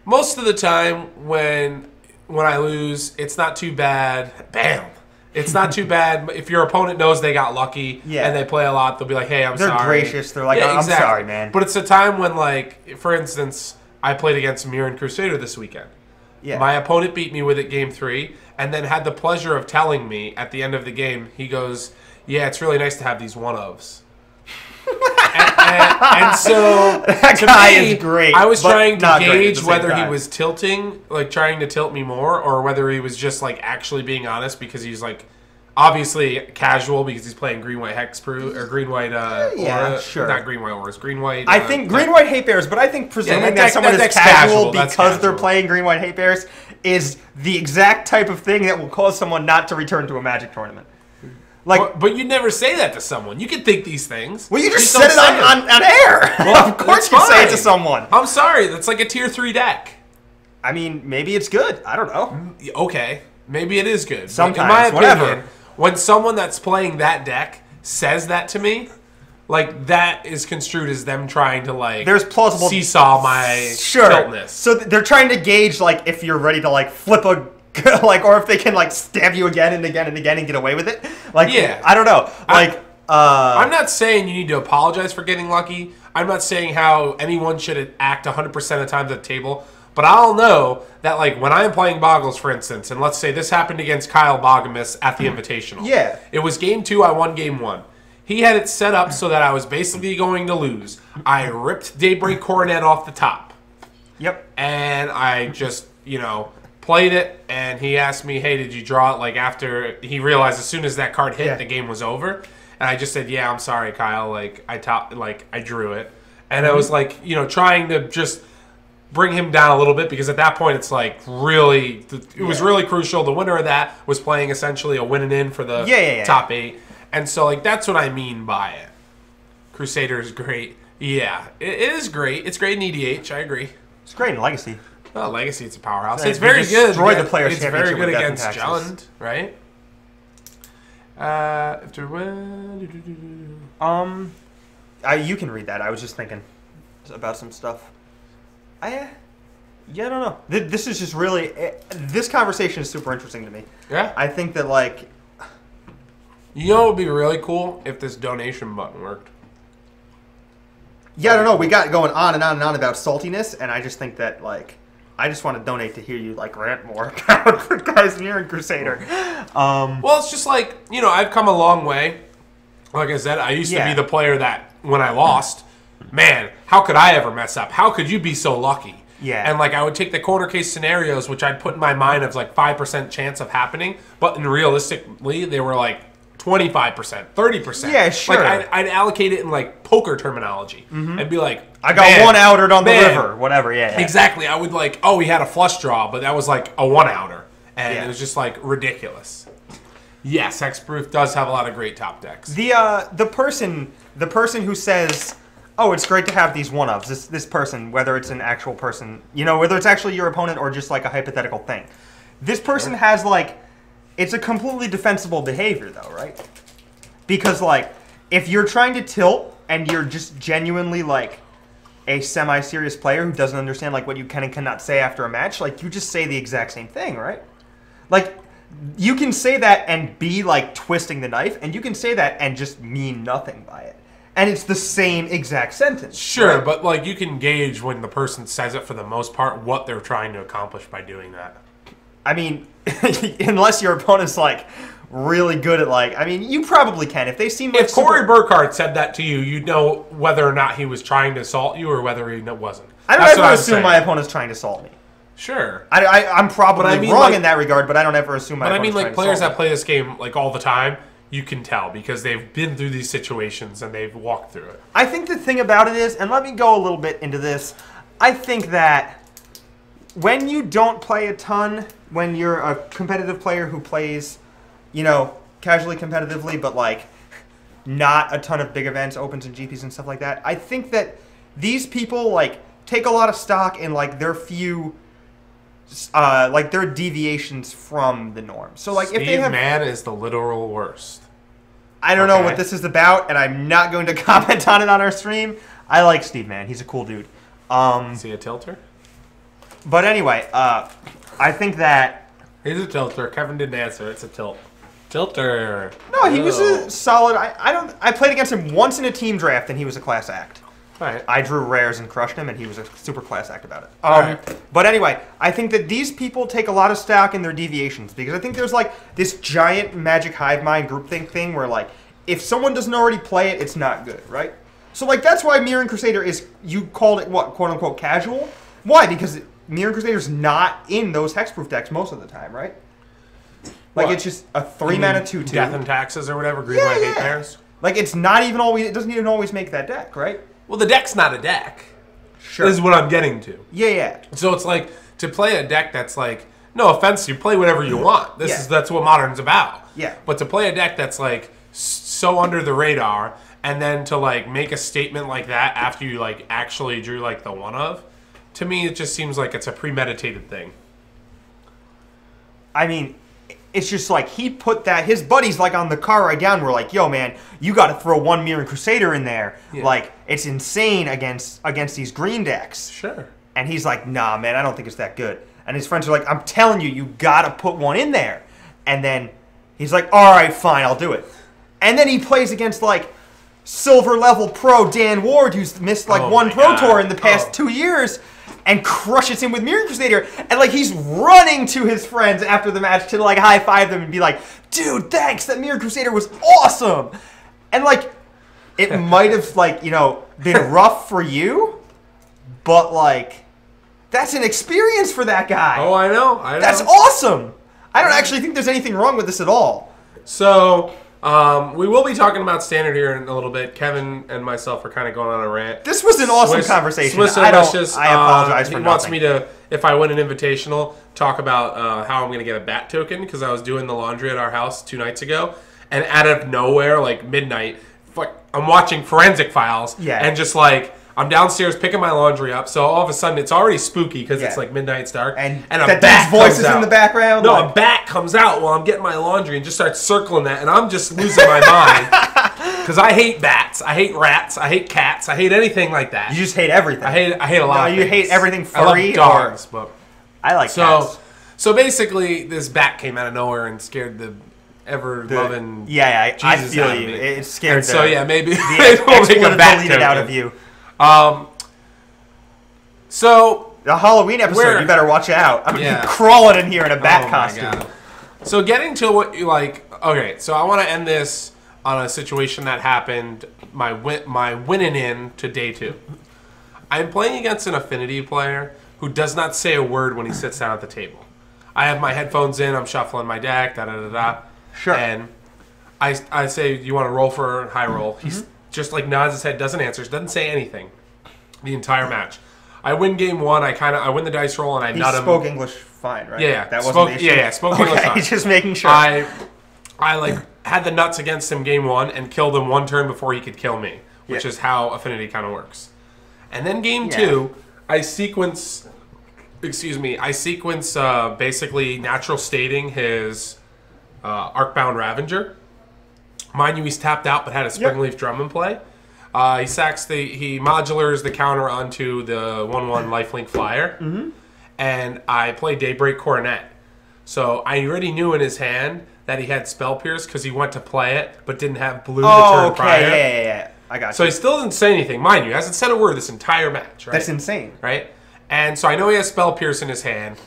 most of the time when I lose, it's not too bad. Bam. It's not too bad if your opponent knows they got lucky and they play a lot. They'll be like, "Hey, They're sorry." Gracious. They're like, "I'm sorry, man." But it's a time when, like, for instance, I played against Mirren Crusader this weekend. Yeah. My opponent beat me with it game 3, and then had the pleasure of telling me at the end of the game, he goes, "Yeah, it's really nice to have these one-ofs." and so that guy is great. I was trying to gauge whether he was tilting, like trying to tilt me more, or whether he was just like actually being honest because he's like obviously casual because he's playing green white hexproof or green white aura, sure, not green white auras, green white. I think green white hate bears, but I think presuming that someone is casual because they're playing green white hate bears is the exact type of thing that will cause someone not to return to a Magic tournament. Like, but you never say that to someone. You can think these things. Well, you just said it on air. Well, of course you say it to someone. I'm sorry. That's like a tier 3 deck. I mean, maybe it's good. I don't know. Okay. Maybe it is good. Sometimes, in my opinion, when someone that's playing that deck says that to me, like, that is construed as them trying to, like, there's plausible seesaw my tiltness. So they're trying to gauge, like, if you're ready to, like, flip a... like, or if they can like stab you again and again and again and get away with it. Like, I don't know. Like, I'm not saying you need to apologize for getting lucky. I'm not saying how anyone should act 100% of the times at the table. But I'll know that, like, when I'm playing Boggles, for instance, and let's say this happened against Kyle Bogamus at the Invitational. Yeah. It was game 2. I won game 1. He had it set up so that I was basically going to lose. I ripped Daybreak Coronet off the top. Yep. And I just, you know, played it, and he asked me, "Hey, did you draw it?" Like after he realized as soon as that card hit, the game was over, and I just said, "Yeah, I'm sorry, Kyle. Like I drew it," and I was like, you know, trying to just bring him down a little bit because at that point it's like really, it was really crucial. The winner of that was playing essentially a win and in for the top 8, and so like that's what I mean by it. Crusader is great. Yeah, it is great. It's great in EDH. I agree. It's great in Legacy. Well, Legacy, it's a powerhouse. It's very good. Destroyed the player's It's very good against Jund, right? You can read that. I was just thinking about some stuff. I don't know. This is just really... this conversation is super interesting to me. Yeah? I think that, like... You know what would be really cool? If this donation button worked. Yeah, I don't know. We got going on and on and on about saltiness, and I just think that, like... I just want to donate to hear you, like, rant more about the guys Mirren Crusader. Well, it's just like, you know, I've come a long way. Like I said, I used to be the player that, when I lost, man, how could I ever mess up? How could you be so lucky? Yeah. And, like, I would take the corner case scenarios, which I'd put in my mind as, like, 5% chance of happening, but realistically, they were, like, 25%, 30%. Yeah, sure. Like, I'd allocate it in, like, poker terminology. And be like, I got one outered on the river. Whatever, yeah. Exactly. I would like, oh, he had a flush draw, but that was like a one outer. and it was just like ridiculous. Yes, Hexproof does have a lot of great top decks. The person who says, "Oh, it's great to have these one-ofs." This person, whether it's an actual person, whether it's actually your opponent or just like a hypothetical thing. This person has like, it's a completely defensible behavior though, right? Because like, if you're trying to tilt and you're just genuinely like a semi-serious player who doesn't understand like what you can and cannot say after a match, like you just say the exact same thing, right? Like, you can say that and be like twisting the knife, and you can say that and just mean nothing by it. And it's the same exact sentence. Sure, right? But like you can gauge when the person says it for the most part what they're trying to accomplish by doing that. I mean, unless your opponent's like really good at like, I mean, you probably can. If they seem like if Corey Burkhardt said that to you, you'd know whether or not he was trying to assault you or whether he wasn't. I don't ever assume my opponent's trying to assault me. Sure. I'm probably wrong in that regard, but I don't ever assume my opponent's trying to assault me. But I mean, like, players that play this game, like, all the time, you can tell because they've been through these situations and they've walked through it. I think the thing about it is, and let me go a little bit into this, I think that when you don't play a ton, when you're a competitive player who plays, casually competitively, but, like, not a ton of big events, opens and GPs and stuff like that, I think that these people, like, take a lot of stock in, like, their few... their deviations from the norm. So, like, if they have... Mann is the literal worst. I don't know what this is about, and I'm not going to comment on it on our stream. I like Steve Mann. He's a cool dude. Is he a tilter? But anyway, I think that... He's a tilter. Kevin didn't answer. It's a tilt. Tilter. No, he was a solid... I played against him once in a team draft, and he was a class act. Right. I drew rares and crushed him, and he was a super class act about it. But anyway, I think that these people take a lot of stock in their deviations, because I think there's like this giant magic hive mind groupthink thing where like, if someone doesn't already play it, it's not good, right? So like that's why Mirror and Crusader is, you called it what, quote unquote casual? Why? Because Mirror and Crusader's not in those hexproof decks most of the time, right? Like it's just a 3-mana 2/2. Death and Taxes or whatever, green white hate pairs. Like it's not even always, it doesn't even always make that deck, right? Well, the deck's not a deck. Sure. This is what I'm getting to. Yeah. So it's like, to play a deck that's like, no offense, you play whatever you want. That's what Modern's about. Yeah. But to play a deck that's like so under the radar, and then to like make a statement like that after you like actually drew like the one of, to me it just seems like it's a premeditated thing. I mean, it's just like he put that, his buddies like on the car ride down were like, yo man, you got to throw one Mirror and Crusader in there. Yeah. Like it's insane against these green decks. Sure. And he's like, nah man, I don't think it's that good. And his friends are like, I'm telling you, you got to put one in there. And then he's like, all right, fine, I'll do it. And then he plays against like silver level pro Dan Ward, who's missed like one pro tour in the past 2 years, and crushes him with Mirror Crusader, and like he's running to his friends after the match to like high five them and be like, dude, thanks, that Mirror Crusader was awesome. And like it might have like, been rough for you, but like that's an experience for that guy. Oh, I know. That's awesome. I don't actually think there's anything wrong with this at all. So we will be talking about Standard here in a little bit. Kevin and myself are kind of going on a rant. This was an awesome conversation. I apologize for nothing. He wants me to, if I win an invitational, talk about how I'm going to get a bat token, because I was doing the laundry at our house 2 nights ago, and out of nowhere, like midnight, I'm watching Forensic Files, and just like, I'm downstairs picking my laundry up, so all of a sudden it's already spooky because it's like midnight, it's dark, and a bat voice is in the background. No, a bat comes out while I'm getting my laundry and just starts circling that, and I'm just losing my mind because I hate bats, I hate rats, I hate cats, I hate anything like that. You just hate everything. I hate a lot. No, you hate everything furry. I love dogs, but I like cats. So basically, this bat came out of nowhere and scared the ever-loving I feel you. It scared. And so maybe we'll make a bat token out of you. So the Halloween episode, you better watch out. I'm crawling in here in a bat costume. God. So getting to what you like. Okay, so I want to end this on a situation that happened. My winning in to day 2. I'm playing against an Affinity player who does not say a word when he sits down at the table. I have my headphones in. I'm shuffling my deck. Sure. And I say, "You want to roll for high roll?" He's just like nods his head, doesn't answer, doesn't say anything the entire match. I win game 1. I win the dice roll and I nut him. He spoke English fine, right? Yeah, that wasn't the issue. Yeah, smoking was fine. Just making sure. I like had the nuts against him game 1 and killed him 1 turn before he could kill me, which is how Affinity kind of works. And then game 2, I sequence basically natural stating his Arcbound Ravager. Mind you, he's tapped out but had a Springleaf Drum in play. He modulars the counter onto the 1/1 lifelink flyer. Mm-hmm. And I play Daybreak Coronet. So I already knew in his hand that he had Spell Pierce because he went to play it but didn't have blue the turn prior. Yeah. I got you. So he still didn't say anything. Mind you, he hasn't said a word this entire match, right? That's insane. Right? And so I know he has Spell Pierce in his hand.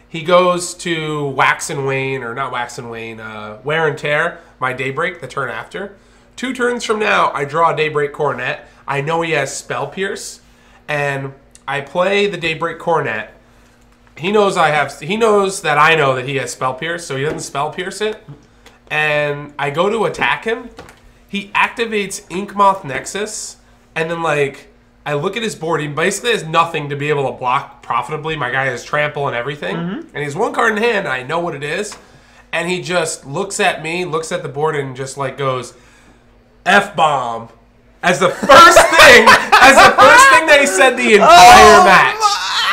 He goes to Wax and Wane, or not Wax and Wane, Wear and Tear, my Daybreak, the turn after. 2 turns from now, I draw a Daybreak Coronet. I know he has Spell Pierce, and I play the Daybreak Coronet. He knows that I know that he has Spell Pierce, so he doesn't Spell Pierce it. And I go to attack him. He activates Inkmoth Nexus, and then I look at his board. He basically has nothing to be able to block profitably. My guy has Trample and everything. Mm-hmm. And he has 1 card in hand, and I know what it is. And he just looks at me, looks at the board, and just goes, F-bomb. As the first thing that he said the entire match.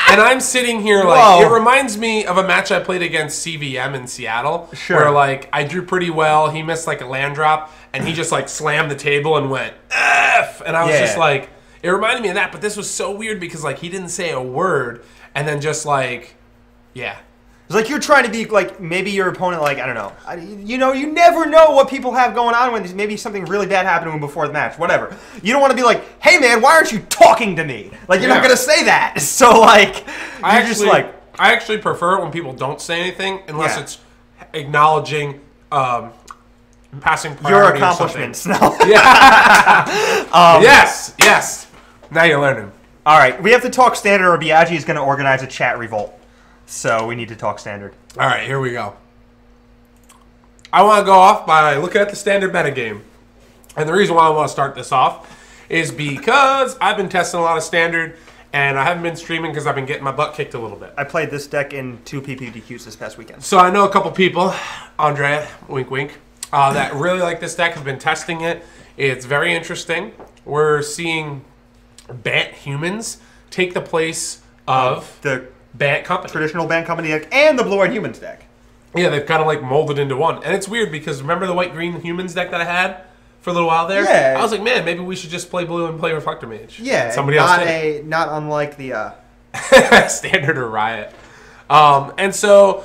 And I'm sitting here it reminds me of a match I played against CVM in Seattle. Sure. Where I drew pretty well. He missed a land drop, and he just slammed the table and went, F! And I was just it reminded me of that, but this was so weird because he didn't say a word, and then just yeah. It's you're trying to be maybe your opponent, I don't know. You never know what people have going on when maybe something really bad happened to them before the match, whatever. You don't want to be hey man, why aren't you talking to me? You're not going to say that. So I actually prefer it when people don't say anything unless it's acknowledging passing priority your accomplishments. No. Yeah. Yes. Now you're learning. All right, we have to talk standard or Biaggi is going to organize a chat revolt. So we need to talk standard. All right, here we go. I want to go off by looking at the standard metagame. And the reason why I want to start this off is because I've been testing a lot of standard, and I haven't been streaming because I've been getting my butt kicked a little bit. I played this deck in 2 PPDQs this past weekend. So I know a couple people, Andrea, wink wink, that really like this deck, have been testing it. It's very interesting. We're seeing Bant humans take the place of the Bant Company. Traditional Bant Company deck and the Blue-Eyed Humans deck. Yeah, they've kind of molded into one. And it's weird because remember the White-Green Humans deck that I had for a little while there? Yeah. I was man, maybe we should just play blue and play Reflector Mage. Yeah, somebody else did. Not unlike the... Standard or Riot. And so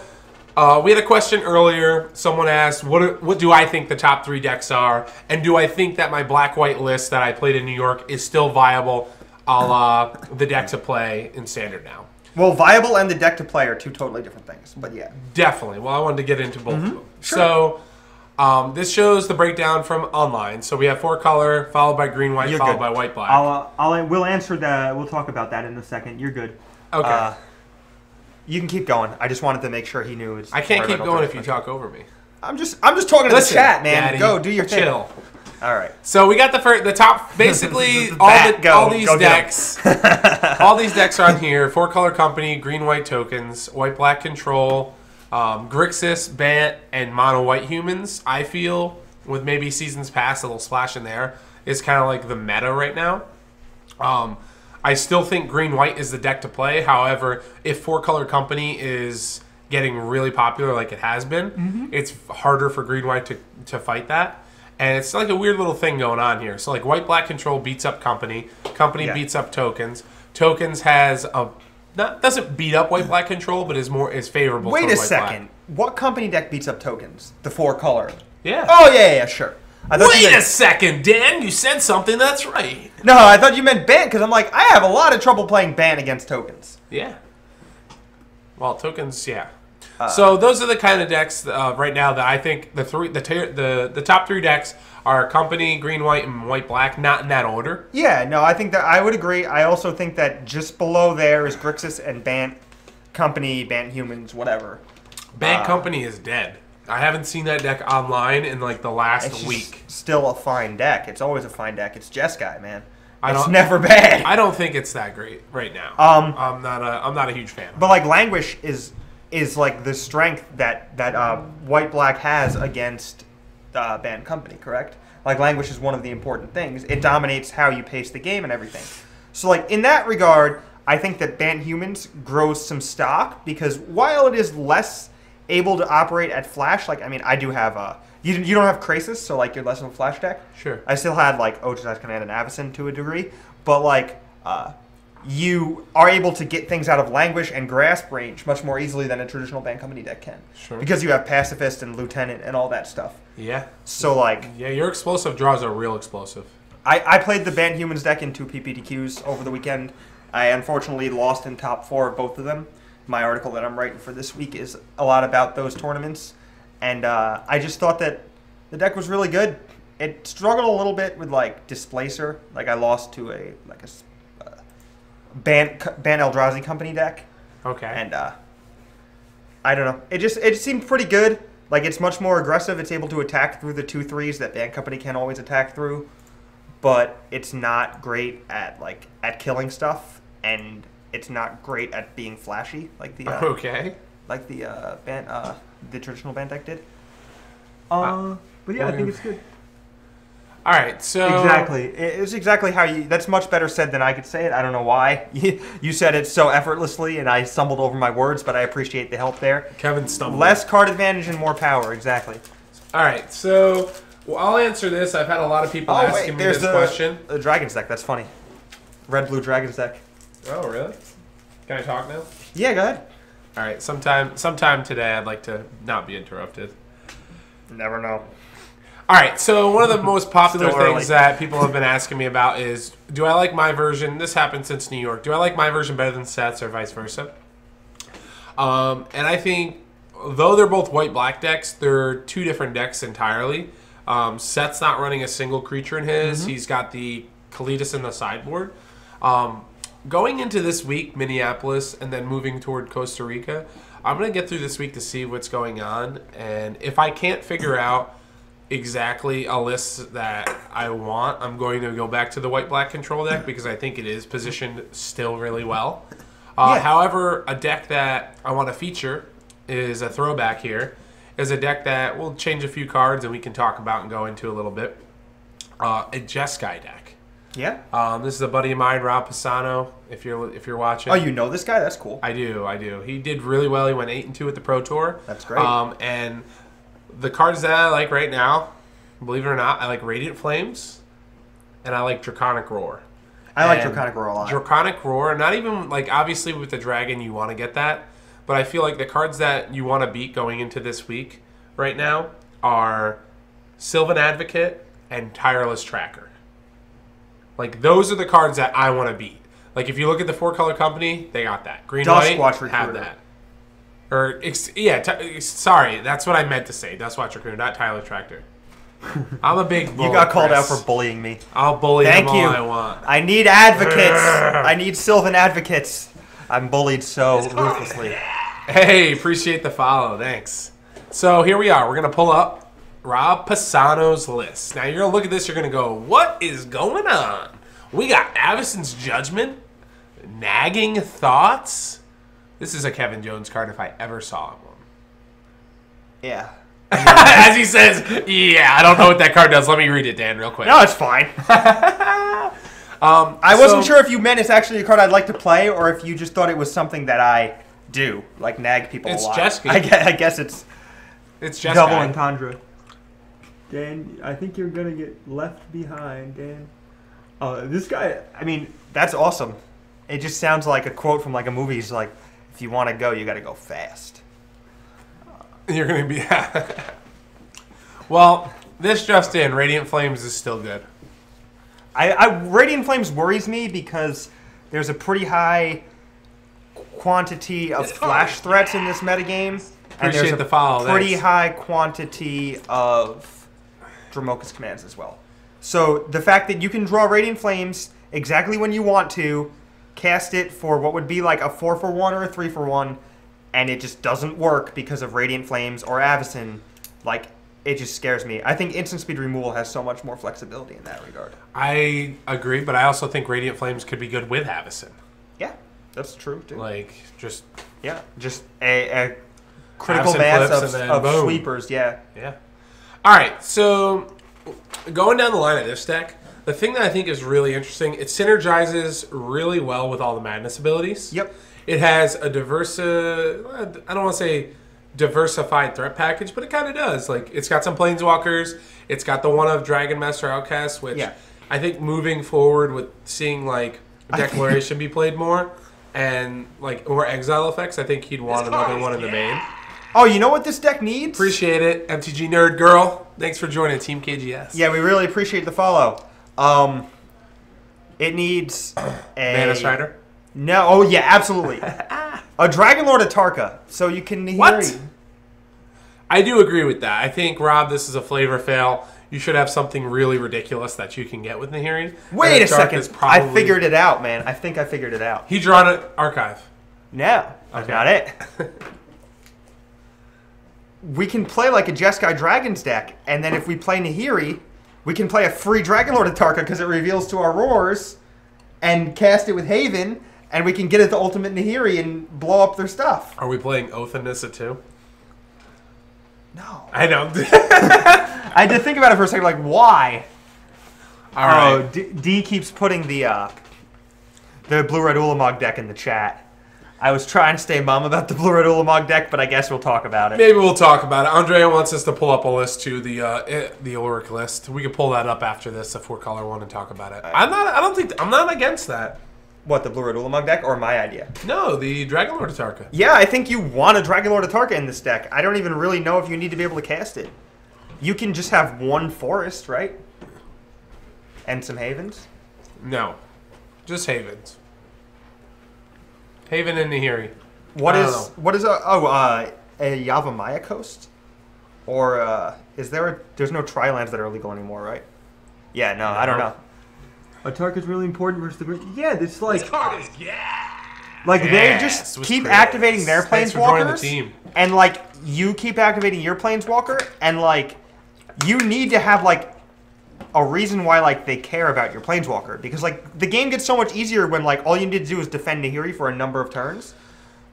we had a question earlier. Someone asked, what do I think the top 3 decks are? And do I think that my black-white list that I played in New York is still viable a la the deck to play in Standard now? Well, viable and the deck to play are 2 totally different things, but yeah. Definitely. Well, I wanted to get into both of them. Sure. So, this shows the breakdown from online. So we have 4-color, followed by green-white, followed by white-black. We'll answer that. We'll talk about that in a second. You're good. Okay. You can keep going. I just wanted to make sure he knew. It's I can't keep going if you talk over me. I'm just talking to the chat, man. Daddy, go do your thing. Chill. All right. So we got the top, basically all these decks. All these decks are on here. 4-color company, green-white tokens, white-black control, Grixis, Bant, and mono-white humans. I feel with maybe seasons past, a little splash in there, is kind of the meta right now. I still think green-white is the deck to play. However, if 4-color company is getting really popular like it has been, it's harder for green-white to fight that. And it's a weird little thing going on here. So white-black control beats up company. Company beats up tokens. Tokens has doesn't beat up white-black control, but is favorable. Wait a second. What company deck beats up tokens? The 4-color. Yeah. Oh yeah, sure. Wait a second, Dan. You said something that's right. No, I thought you meant Bant because I'm I have a lot of trouble playing Bant against tokens. Yeah. Well, tokens, yeah. So those are the kind of decks right now that I think the top 3 decks are company, green, white, and white, black. Not in that order. Yeah, no, I think that I would agree. I also think that just below there is Grixis and Bant Company, Bant Humans, whatever. Bant Company is dead. I haven't seen that deck online in the last week. Still a fine deck. It's always a fine deck. It's Jeskai, man. It's never bad. I don't think it's that great right now. I'm not a huge fan. But Languish is is like the strength that White Black has against Band Company, correct? Like language is one of the important things. It dominates how you pace the game and everything. So like in that regard, I think that Band Humans grows some stock because while it is less able to operate at Flash, like I mean I do have you don't have Krasis, so like you're less of a Flash deck. Sure. I still had like Ojaz's Command and Avacyn to a degree, but like you are able to get things out of Languish and Grasp range much more easily than a traditional Band Company deck can. Sure. Because you have Pacifist and Lieutenant and all that stuff. Yeah. So like... Yeah, your explosive draws are real explosive. I played the Band Humans deck in 2 PPTQs over the weekend. I unfortunately lost in top 4 of both of them. My article that I'm writing for this week is a lot about those tournaments. And I just thought that the deck was really good. It struggled a little bit with like Displacer. Like I lost to a Ban Eldrazi Company deck. Okay. And I don't know. It seemed pretty good. Like it's much more aggressive. It's able to attack through the 2/3s that Band Company can't always attack through. But it's not great at killing stuff, and it's not great at being flashy like the the traditional Band deck did. But yeah, I think it's good. All right, so exactly, it's exactly how you. That's much better said than I could say it. I don't know why you said it so effortlessly, and I stumbled over my words, but I appreciate the help there. Kevin stumbled. Less card advantage and more power. Exactly. All right, so I'll answer this. I've had a lot of people asking me this question. The Dragons deck. That's funny. Red Blue Dragons deck. Oh really? Can I talk now? Yeah, go ahead. All right, sometime today, I'd like to not be interrupted. Never know. All right, so one of the most popular things that people have been asking me about is, do I like my version? This happened since New York. Do I like my version better than Seth's or vice versa? And I think, though they're both white-black decks, they're 2 different decks entirely. Seth's not running a single creature in his. Mm-hmm. He's got the Kalitas in the sideboard. Going into this week, Minneapolis, and then moving toward Costa Rica, I'm going to get through this week to see what's going on. And if I can't figure out exactly a list that I want, I'm going to go back to the white-black control deck because I think it is positioned still really well. However, a deck that I want to feature is a throwback here, is a deck that we'll change a few cards and we can talk about and go into a little bit. A Jeskai deck. Yeah. This is a buddy of mine, Rob Pisano, if you're watching. Oh, you know this guy? That's cool. I do. He did really well. He went 8-2 at the Pro Tour. That's great. And the cards that I like right now, believe it or not, I like Radiant Flames, and I like Draconic Roar. I like Draconic Roar a lot. Draconic Roar, not even, like, obviously with the Dragon you want to get that, but I feel like the cards that you want to beat going into this week right now are Sylvan Advocate and Tireless Tracker. Like, those are the cards that I want to beat. Like, if you look at the 4-color company, they got that. Green, white, have that. Or, sorry, that's what I meant to say. Dustwatch Recruiter, not Tyler Tractor. I'm a big bull. You got called out for bullying me. I'll bully him all I want. I need advocates. I need Sylvan advocates. I'm bullied so ruthlessly. Hey, appreciate the follow. Thanks. So here we are. We're going to pull up Rob Pisano's list. Now, you're going to look at this. You're going to go, what is going on? We got Avacyn's Judgment, Nagging Thoughts. This is a Kevin Jones card if I ever saw one. Yeah. As he says, yeah, I don't know what that card does. Let me read it, Dan, real quick. No, it's fine. I wasn't sure if you meant it's actually a card I'd like to play or if you just thought it was something that I do, like nag people a lot. It's Jeskai. I guess it's Jeskai. double entendre. Dan, I think you're going to get left behind, Dan. This guy, I mean, that's awesome. It just sounds like a quote from like a movie. It's like, if you want to go, you got to go fast. You're going to be... Well, this just in, Radiant Flames is still good. Radiant Flames worries me because there's a pretty high quantity of flash threats in this metagame. And there's a pretty high quantity of Dromoka's commands as well. So the fact that you can draw Radiant Flames exactly when you want to, cast it for what would be like a 4-for-1 or a 3-for-1, and it just doesn't work because of Radiant Flames or Avacyn, like, it just scares me. I think instant speed removal has so much more flexibility in that regard. I agree, but I also think Radiant Flames could be good with Avacyn. Yeah. That's true, too. Like, just... Yeah, just a critical mass of sweepers, yeah. Yeah. All right, so going down the line of this deck, the thing that I think is really interesting, it synergizes really well with all the Madness abilities. Yep. It has a diverse, I don't want to say diversified threat package, but it kind of does. Like, it's got some Planeswalkers. It's got the one of Dragon Master Outcast, which I think moving forward with seeing, like, Declaration be played more and, like, more exile effects, I think he'd want another one in the main. Oh, you know what this deck needs? Appreciate it, MTG Nerd Girl. Thanks for joining Team KGS. Yeah, we really appreciate the follow. It needs a... Mana Strider? No, oh yeah, absolutely. A Dragon Lord Atarka, so you can... What? I do agree with that. I think, Rob, this is a flavor fail. You should have something really ridiculous that you can get with Nahiri. Wait a second. I figured it out, man. I think I figured it out. He drawn an archive. No, I got it. We can play like a Jeskai Dragons deck, and then if we play Nahiri, we can play a free Dragon Lord Atarka because it reveals to our roars, and cast it with Haven, and we can get it to Ultimate Nahiri and blow up their stuff. Are we playing Oath and Nissa too? No. I know. I had to think about it for a second, like, why? All right. Oh, D keeps putting the Blue-Red Ulamog deck in the chat. I was trying to stay mum about the Blue-Red Ulamog deck, but I guess we'll talk about it. Maybe we'll talk about it. Andrea wants us to pull up a list too, the Ulrich list. We can pull that up after this, the 4-color one, and talk about it. I'm not against that. What, the Blue-Red Ulamog deck, or my idea? No, the Dragon Lord Atarka. Yeah, I think you want a Dragon Lord Atarka in this deck. I don't even really know if you need to be able to cast it. You can just have one forest, right? And some Havens? No. Just Havens. Haven and Nahiri. What is a Yavimaya Coast? Or there's no Tri-lands that are illegal anymore, right? Yeah, no, I don't know. Atarka's really important versus the... Yeah, this like... This card is Like, they just keep activating their Planeswalkers, and, like, you keep activating your Planeswalker, and, like, you need to have, like, a reason why, like, they care about your Planeswalker. Because, like, the game gets so much easier when, like, all you need to do is defend Nahiri for a number of turns.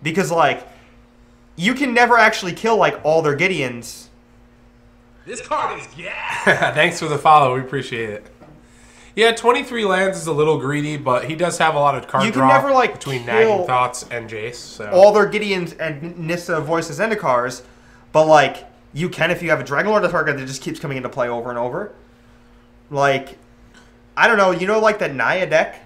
Because, like, you can never actually kill, like, all their Gideons. This card is Thanks for the follow. We appreciate it. Yeah, 23 lands is a little greedy, but he does have a lot of card draw never, like, between Nagging Thoughts and Jace. So. All their Gideons and Nissa Voices Zendikars, but, like, you can if you have a Dragon Lord Atarka that just keeps coming into play over and over. Like, I don't know, you know, like that Naya deck?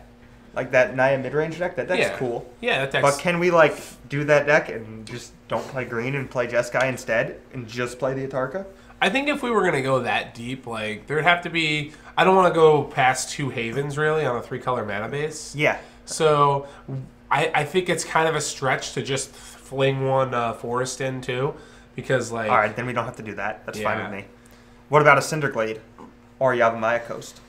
Like that Naya mid-range deck? That deck's cool. Yeah, that deck's... But can we, like, do that deck and just don't play green and play Jeskai instead and just play the Atarka? I think if we were going to go that deep, like, there'd have to be... I don't want to go past 2 Havens, really, on a 3-color mana base. Yeah. So, I think it's kind of a stretch to just fling one Forest in, too. Because, like... All right, then we don't have to do that. That's fine with me. What about a Cinderglade? Or Yavimaya Coast?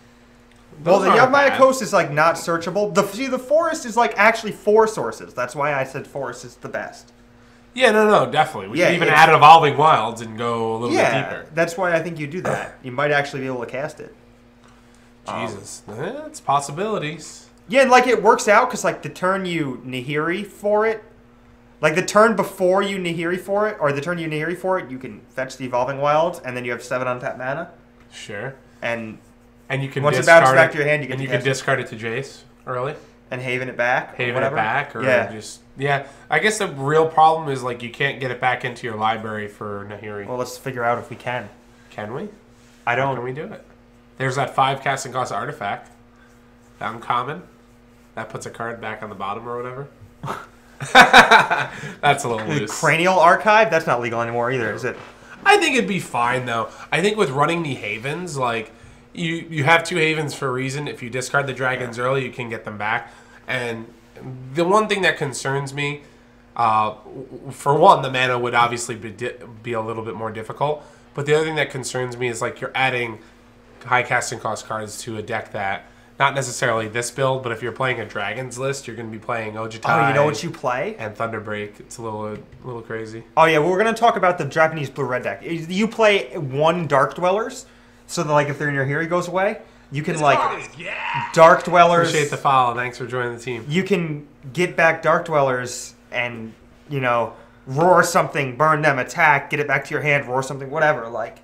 Well, the Yavimaya Coast is, like, not searchable. The Forest is, like, actually 4 sources. That's why I said Forest is the best. Yeah, no, definitely. We can even add Evolving Wilds and go a little bit deeper. That's why I think you do that. You might actually be able to cast it. Jesus. It's possibilities. Yeah, and, like, it works out because, like, the turn you Nahiri for it, like, the turn before you Nahiri for it, or the turn you Nahiri for it, you can fetch the Evolving Wilds, and then you have 7 untapped mana. Sure. And you can once it bounces back to your hand, you can discard it to Jace early. And Haven it back. Yeah. I guess the real problem is, like, you can't get it back into your library for Nahiri. Well, let's figure out if we can. Can we? I don't. How can we do it? There's that 5 casting cost artifact. Uncommon. That puts a card back on the bottom or whatever. That's a little loose. Cranial Archive? That's not legal anymore either, is it? I think it'd be fine, though. I think with running the Havens, like, you have 2 Havens for a reason. If you discard the Dragons early, you can get them back. And the one thing that concerns me, for one, the mana would obviously be a little bit more difficult. But the other thing that concerns me is, like, you're adding high casting cost cards to a deck that, not necessarily this build, but if you're playing a Dragons list, you're going to be playing Ojitai. Oh, you know what you play? And Thunderbreak. It's a little crazy. Oh, yeah, well, we're going to talk about the Japanese blue-red deck. You play 1 Dark Dwellers, so that, like, if they're in your Nahiri goes away, You can Dark Dwellers. Appreciate the follow. Thanks for joining the team. You can get back Dark Dwellers and roar something, burn them, attack, get it back to your hand, roar something, whatever. Like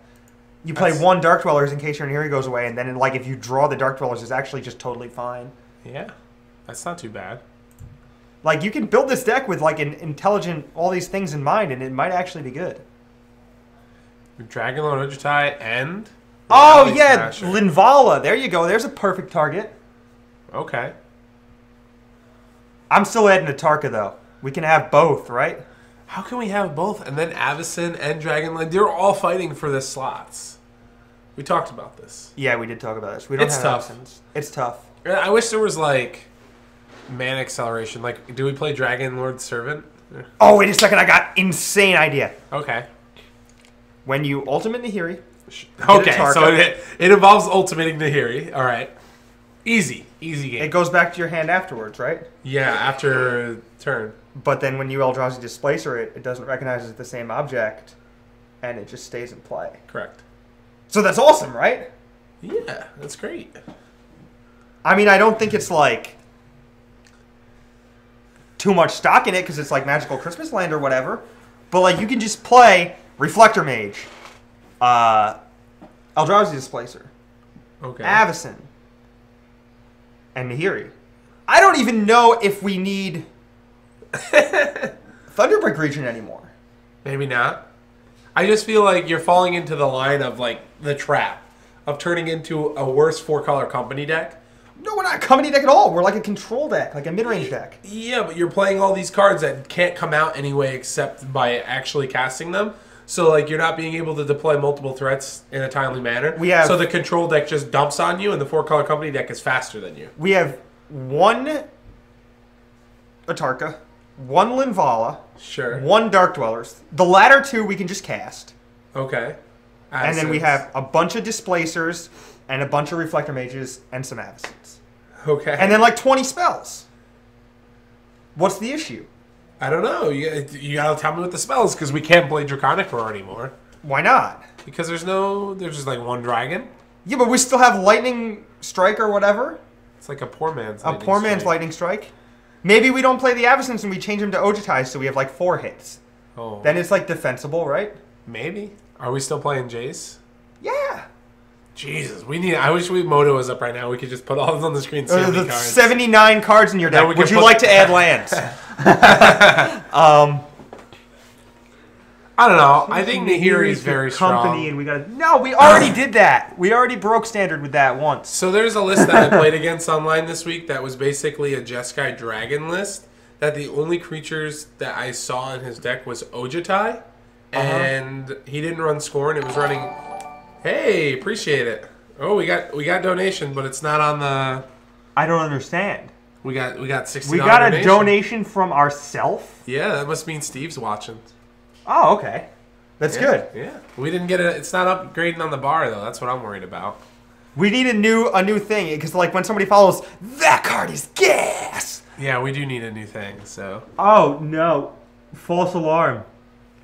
you play one Dark Dwellers in case your Nahiri goes away, and then if you draw the Dark Dwellers, it's actually just totally fine. Yeah, that's not too bad. Like you can build this deck with an intelligent all these things in mind, and it might actually be good. Dragon Lord Ojutai and Linvala. There you go. There's a perfect target. Okay. I'm still adding a Tarka though. We can have both, right? How can we have both? And then Avacyn and Dragonland, they're all fighting for the slots. We talked about this. Yeah, we did talk about this. We don't have tough. Avacyns. It's tough. I wish there was mana acceleration. Do we play Dragon Lord Servant? Oh, wait a second. I got insane idea. Okay. When you ultimate Nahiri. Okay, so it involves ultimating Nahiri. All right. Easy game. It goes back to your hand afterwards, right? Yeah, after turn. But then when you Eldrazi Displacer it doesn't recognize it as the same object, and it just stays in play. Correct. So that's awesome, right? Yeah, that's great. I mean, I don't think it's too much stock in it because it's Magical Christmas Land or whatever. But you can just play Reflector Mage, Eldrazi Displacer, Avacyn, and Nahiri. I don't even know if we need Thunderbreak Region anymore. Maybe not. I just feel like you're falling into the line of the trap of turning into a worse 4-color company deck. No, we're not a company deck at all. We're a control deck, a mid-range deck. Yeah, but you're playing all these cards that can't come out anyway except by actually casting them. So you're not being able to deploy multiple threats in a timely manner. So the control deck just dumps on you, and the 4-color company deck is faster than you. We have one Atarka, one Linvala, one Dark Dwellers. The latter two we can just cast. Okay. And then we have a bunch of Displacers and a bunch of Reflector Mages and some Avacyns. Okay. And then 20 spells. What's the issue? I don't know. You gotta tell me what the spell is, because we can't play Draconic Roar anymore. Why not? Because there's just one dragon. Yeah, but we still have Lightning Strike or whatever. It's a poor man's Lightning Strike. Maybe we don't play the Avacyns and we change them to Ojutai, so we have 4 hits. Oh. Then it's defensible, right? Maybe. Are we still playing Jace? Yeah. Jesus, I wish Moto was up right now. We could just put all this on the screen. 70 cards. 79 cards in your deck. Would you like to add lands? I don't know. I think Nahiri is very strong. And we already did that. We already broke standard with that once. So there's a list that I played against online this week that was basically a Jeskai Dragon list. That the only creatures that I saw in his deck was Ojutai, and he didn't run Scorn. It was running. Hey, appreciate it. Oh, we got donation, but it's not on the. I don't understand. We got $60. We got a donation from ourselves. Yeah, that must mean Steve's watching. Oh, okay. That's good. Yeah, we didn't get it. It's not upgrading on the bar though. That's what I'm worried about. We need a new thing because when somebody follows, that card is gas. Yeah, we do need a new thing. So. Oh no! False alarm.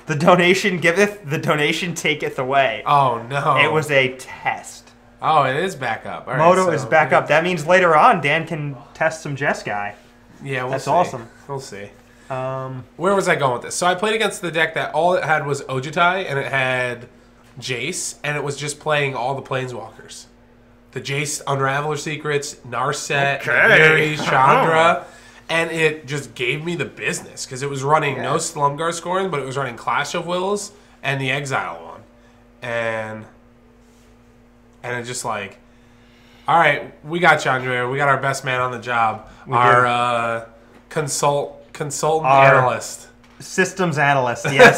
The donation giveth, the donation taketh away. Oh, no. It was a test. Oh, it is back up. All Moto is back up. That means later on, Dan can test some Jeskai. Yeah, That's awesome. We'll see. Where was I going with this? So I played against the deck that all it had was Ojutai, and it had Jace, and it was just playing all the Planeswalkers. The Jace Unraveler Secrets, Narset, Nahiri, Chandra. And it just gave me the business because it was running no Slumgar Scorn, but it was running Clash of Wills and the Exile one. And it's just all right, we got Chandra. We got our best man on the job. Our consultant analyst. Systems analyst, yes.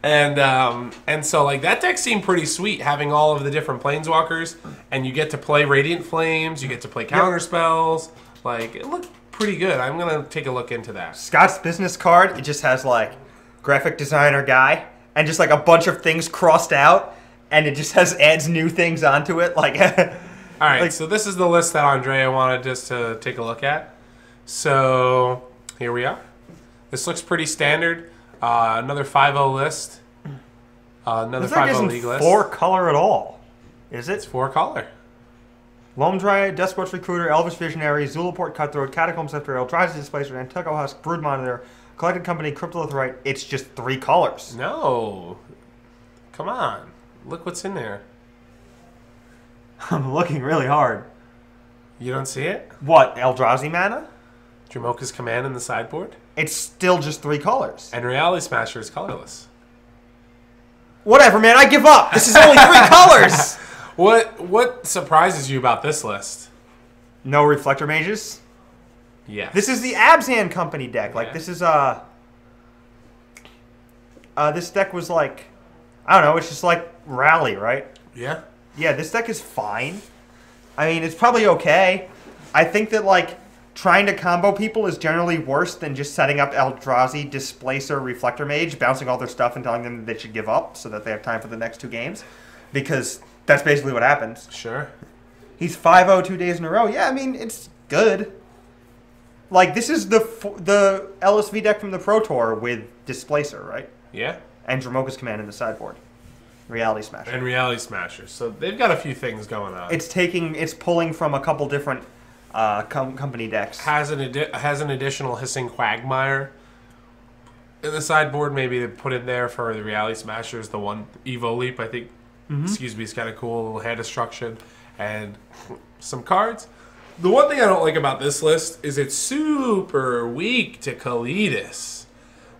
And so that deck seemed pretty sweet, having all of the different Planeswalkers, and you get to play Radiant Flames, you get to play counter spells. It looked pretty good. I'm going to take a look into that. Scott's business card, it just has, graphic designer guy, and just, a bunch of things crossed out, and it just adds new things onto it. All right, so this is the list that Andrea wanted us to take a look at. So, here we are. This looks pretty standard. Another 5-0 list. Another 5-0 league list. 4-color at all, is it? It's 4-color. Loam Dryad, Despot's Recruiter, Elvish Visionary, Zulaport Cutthroat, Catacomb Scepter, Eldrazi Displacer, Nantucket Husk, Brood Monitor, Collected Company, Cryptolitherite. It's just 3 colors. No. Come on. Look what's in there. I'm looking really hard. You don't see it? What, Eldrazi mana? Dromoka's Command in the sideboard? It's still just 3 colors. And Reality Smasher is colorless. Whatever, man. I give up. This is only 3 colors. What surprises you about this list? No Reflector Mages? Yes. This is the Abzan Company deck. Like, this is, this deck was like, I don't know, it's just like Rally, right? Yeah. Yeah, this deck is fine. I mean, it's probably okay. I think that, like, trying to combo people is generally worse than just setting up Eldrazi, Displacer, Reflector Mage, bouncing all their stuff and telling them that they should give up so that they have time for the next 2 games. Because that's basically what happens. Sure. He's 5-0 2 days in a row. Yeah, I mean, it's good. Like, this is the LSV deck from the Pro Tour with Displacer, right? Yeah. And Dromoka's Command in the sideboard. Reality Smasher. And Reality Smasher. So they've got a few things going on. It's pulling from a couple different company decks. Has an additional Hissing Quagmire in the sideboard, maybe to put in there for the Reality Smashers. The one Evo Leap, I think. Excuse me, is kind of cool. A little hand destruction and some cards. The one thing I don't like about this list is it's super weak to Kalidas.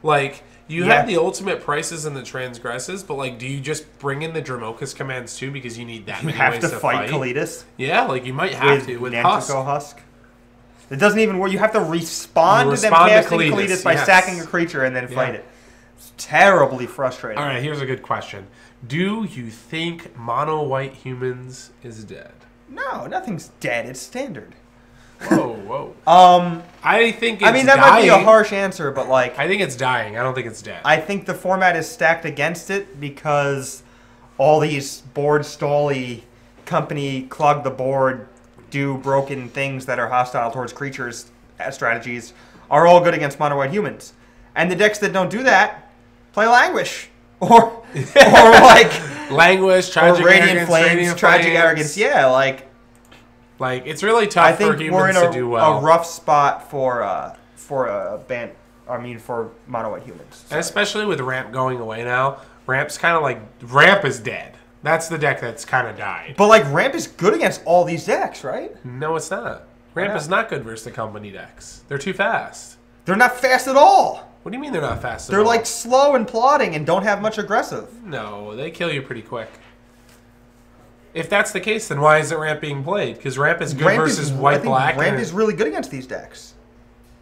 Like, you have the ultimate prices and the transgresses, but, like, do you just bring in the Dromoka's commands too because you need that many ways to fight? Kalidas? Yeah, like, you might have to with Husk. It doesn't even work. You have to respond to them casting Kalidas by sacking a creature and then fight it. It's terribly frustrating. All right, here's a good question. Do you think mono white humans is dead? No, nothing's dead. It's standard. Whoa. I think it's I mean, that dying. might be a harsh answer, but, like, I think it's dying. I don't think it's dead. I think the format is stacked against it because all these board stally company clog the board, do broken things that are hostile towards creatures strategies are all good against mono white humans. And the decks that don't do that play Languish. Or like Languish, Tragic Radiant Arrogance, Flames, Tragic Arrogance. Yeah, like it's really tough for humans to do well. A rough spot for mono white humans. And especially with Ramp going away now, Ramp is dead. That's the deck that's kind of died. But, like, Ramp is good against all these decks, right? No, it's not. Ramp is not good versus the company decks. They're too fast. They're not fast at all. What do you mean they're not fast at all? They're, like, slow and plodding and don't have much aggressive. No, they kill you pretty quick. If that's the case, then why isn't Ramp being played? Because Ramp is good versus white-black. Ramp is really good against these decks.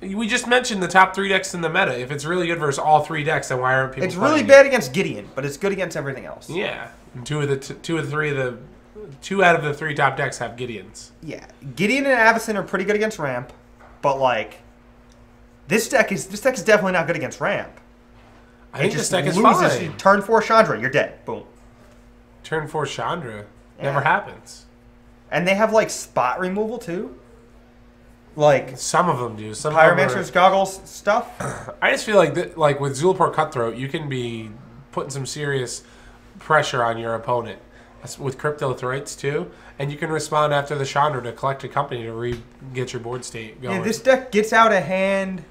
We just mentioned the top 3 decks in the meta. If it's really good versus all 3 decks, then why aren't people playing really bad against Gideon, but it's good against everything else. Yeah. And 2 out of the 3 top decks have Gideons. Yeah. Gideon and Avacyn are pretty good against Ramp, but, like, this deck is definitely not good against Ramp. I think this deck is fine. Turn 4 Chandra, you're dead. Boom. Turn 4 Chandra. Never happens. And they have, like, spot removal, too. Like, some of them do. Some Pyromancer's Goggles stuff. I just feel like with Zulaport Cutthroat, you can be putting some serious pressure on your opponent. That's with Cryptolitherites, too. And you can respond after the Chandra to collect a company to get your board state going. Yeah, this deck gets out of hand.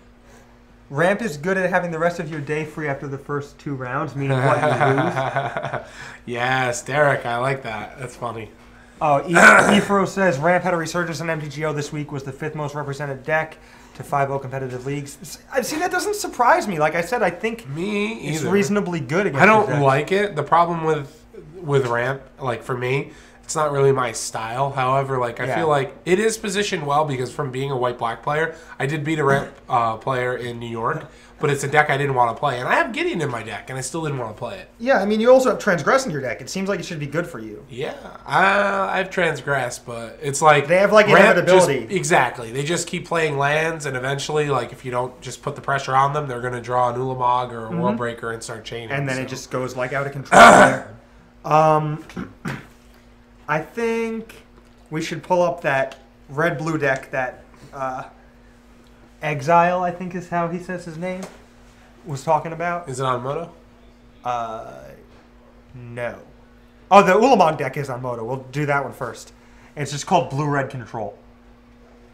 Ramp is good at having the rest of your day free after the first 2 rounds, meaning what, you lose? Yes, Derek, I like that. That's funny. Oh, Efro says Ramp had a resurgence in MTGO this week, was the 5th most represented deck to 5-0 competitive leagues. See, that doesn't surprise me. Like I said, I think it's reasonably good against I don't like it. The problem with Ramp, like for me, it's not really my style. However, like I feel like it is positioned well because from being a white-black player, I did beat a Ramp player in New York, but it's a deck I didn't want to play. And I have Gideon in my deck, and I still didn't want to play it. Yeah, I mean, you also have Transgress in your deck. It seems like it should be good for you. Yeah, I've Transgress, but it's like... They have, like, inevitability. Exactly. They just keep playing lands, and eventually, like, if you don't just put the pressure on them, they're going to draw an Ulamog or a Worldbreaker and start chaining. And then it just goes, like, out of control there. I think we should pull up that red-blue deck that Exile, I think is how he says his name, was talking about. Is it on Moto? No. Oh, the Ulamog deck is on Moto. We'll do that one first. It's just called Blue-Red Control.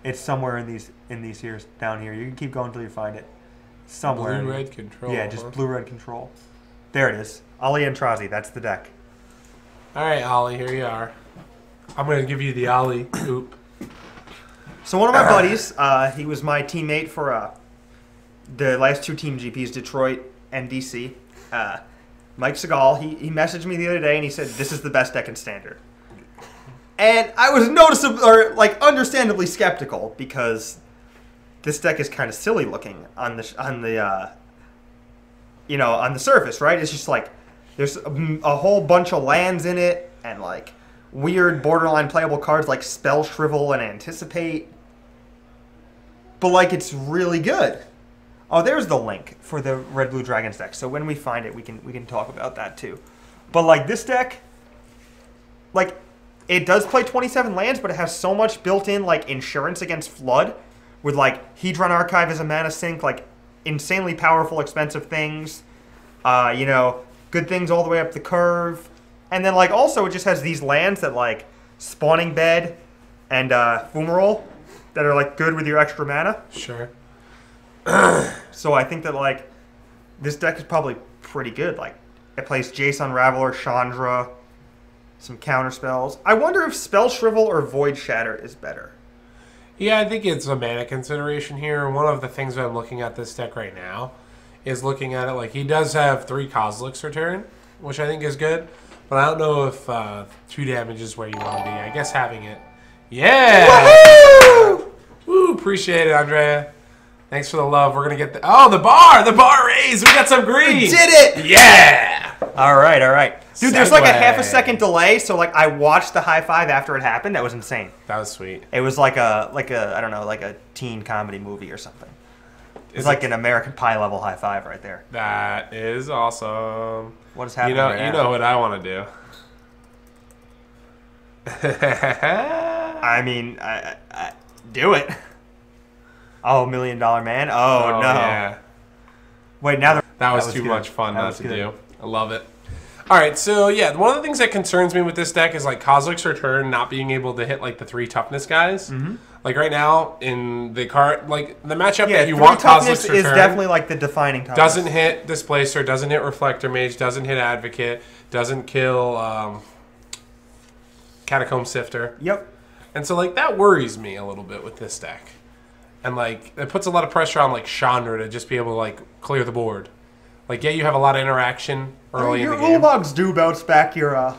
It's somewhere in these here down here. You can keep going until you find it. Somewhere. Blue-Red Control. Yeah, just Blue-Red Control. There it is. Ep23. That's the deck. All right, Ollie, here you are. I'm going to give you the Ollie oop. So one of my buddies, he was my teammate for the last 2 Team GPs, Detroit and DC. Mike Segal, he messaged me the other day and he said, this is the best deck in Standard. And I was understandably skeptical because this deck is kind of silly looking on the surface, right? It's just like there's a whole bunch of lands in it and like weird borderline playable cards like Spell Shrivel and Anticipate. But like it's really good. Oh, there's the link for the Red Blue Dragons deck. So when we find it, we can talk about that too. But like this deck, like it does play 27 lands, but it has so much built-in like insurance against flood, with like Hedron Archive as a mana sink, like insanely powerful, expensive things. Good things all the way up the curve, and then like also it just has these lands that like Spawning Bed and Fumarole that are like good with your extra mana. Sure. So I think that like this deck is probably pretty good. Like it plays Jace Unraveler, Chandra, some counter spells. I wonder if Spell Shrivel or Void Shatter is better. Yeah, I think it's a mana consideration here. One of the things that I'm looking at this deck right now is looking at it like he does have 3 Kozilek's return, which I think is good. But I don't know if 2 damage is where you want to be. I guess having it. Yeah! Woohoo! Woo! Appreciate it, Andrea. Thanks for the love. We're going to get the... Oh, the bar! The bar raised! We got some green! We did it! Yeah! All right. Dude, there's like a half a second delay, so like I watched the high five after it happened. That was insane. That was sweet. It was like a I don't know, like a teen comedy movie or something. It's like an American Pie level high five right there. That is awesome. What is happening right now? You know what I want to do. I mean, I do it. Oh, $1 Million Man. Oh no. Yeah. Wait, now that was too much fun not to do. I love it. All right, so yeah, one of the things that concerns me with this deck is like Kozilek's Return not being able to hit like the 3 toughness guys. Mm-hmm. Like right now in the card, like the matchup that you want Kozilek's Return is definitely like the defining toughness. Doesn't hit Displacer, doesn't hit Reflector Mage, doesn't hit Advocate, doesn't kill Catacomb Sifter. Yep. And so like that worries me a little bit with this deck. And like it puts a lot of pressure on like Chandra to just be able to like clear the board. Like, yeah, you have a lot of interaction early in the game. Your Ulogs do bounce back your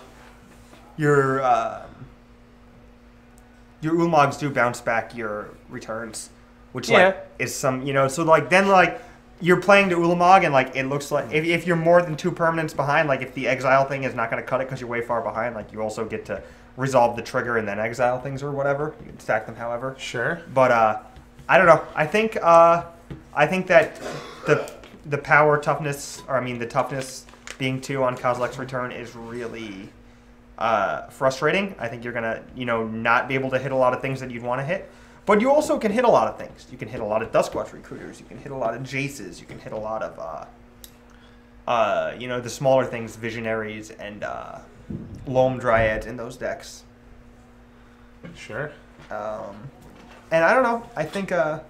Ulogs do bounce back your returns, which like is some, so like then like you're playing the Ulamog and like it looks like if you're more than 2 permanents behind, like if the exile thing is not going to cut it because you're way far behind, like you also get to resolve the trigger and then exile things or whatever. You can stack them however. Sure. But I don't know. I think that the power toughness, or I mean the toughness being 2 on Kozilek's Return is really frustrating. I think you're gonna, not be able to hit a lot of things that you'd want to hit. But you also can hit a lot of things. You can hit a lot of Duskwatch Recruiters. You can hit a lot of Jaces. You can hit a lot of, the smaller things, Visionaries and Loam Dryads in those decks. Sure. And I don't know. I think. I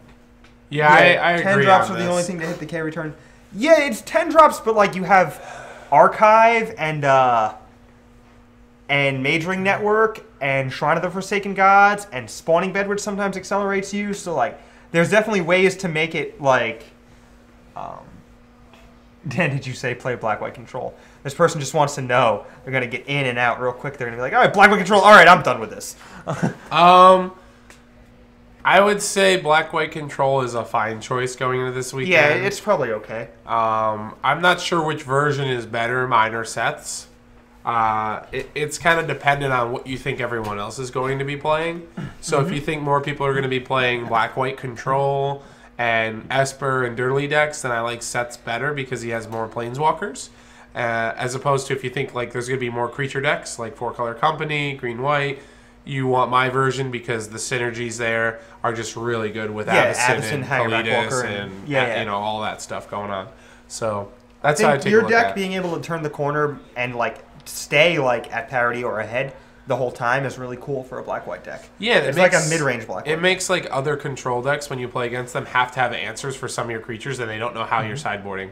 agree. 10 drops are the only thing to hit the K return. Yeah, it's 10 drops, but like you have Archive and Mage Ring Network and Shrine of the Forsaken Gods and Spawning Bed, which sometimes accelerates you. So like, there's definitely ways to make it like. Dan, did you say play Black-White Control? This person just wants to know they're gonna get in and out real quick. They're gonna be like, all right, Black-White Control. All right, I'm done with this. I would say Black-White Control is a fine choice going into this weekend. Yeah, it's probably okay. I'm not sure which version is better, mine or Seth's. It's kind of dependent on what you think everyone else is going to be playing. So if you think more people are going to be playing Black-White Control and Esper and Dirtly decks, then I like Seth's better because he has more Planeswalkers. As opposed to if you think like there's going to be more creature decks, like 4-Color Company, Green-White, you want my version because the synergies there are just really good with Avacyn and Kalidas and all that stuff going on. So that's how I take a look at it. Your deck being able to turn the corner and like stay like at parity or ahead the whole time is really cool for a black-white deck. Yeah, it's like a mid-range black-white. It makes like other control decks when you play against them have to have answers for some of your creatures, and they don't know how you're sideboarding.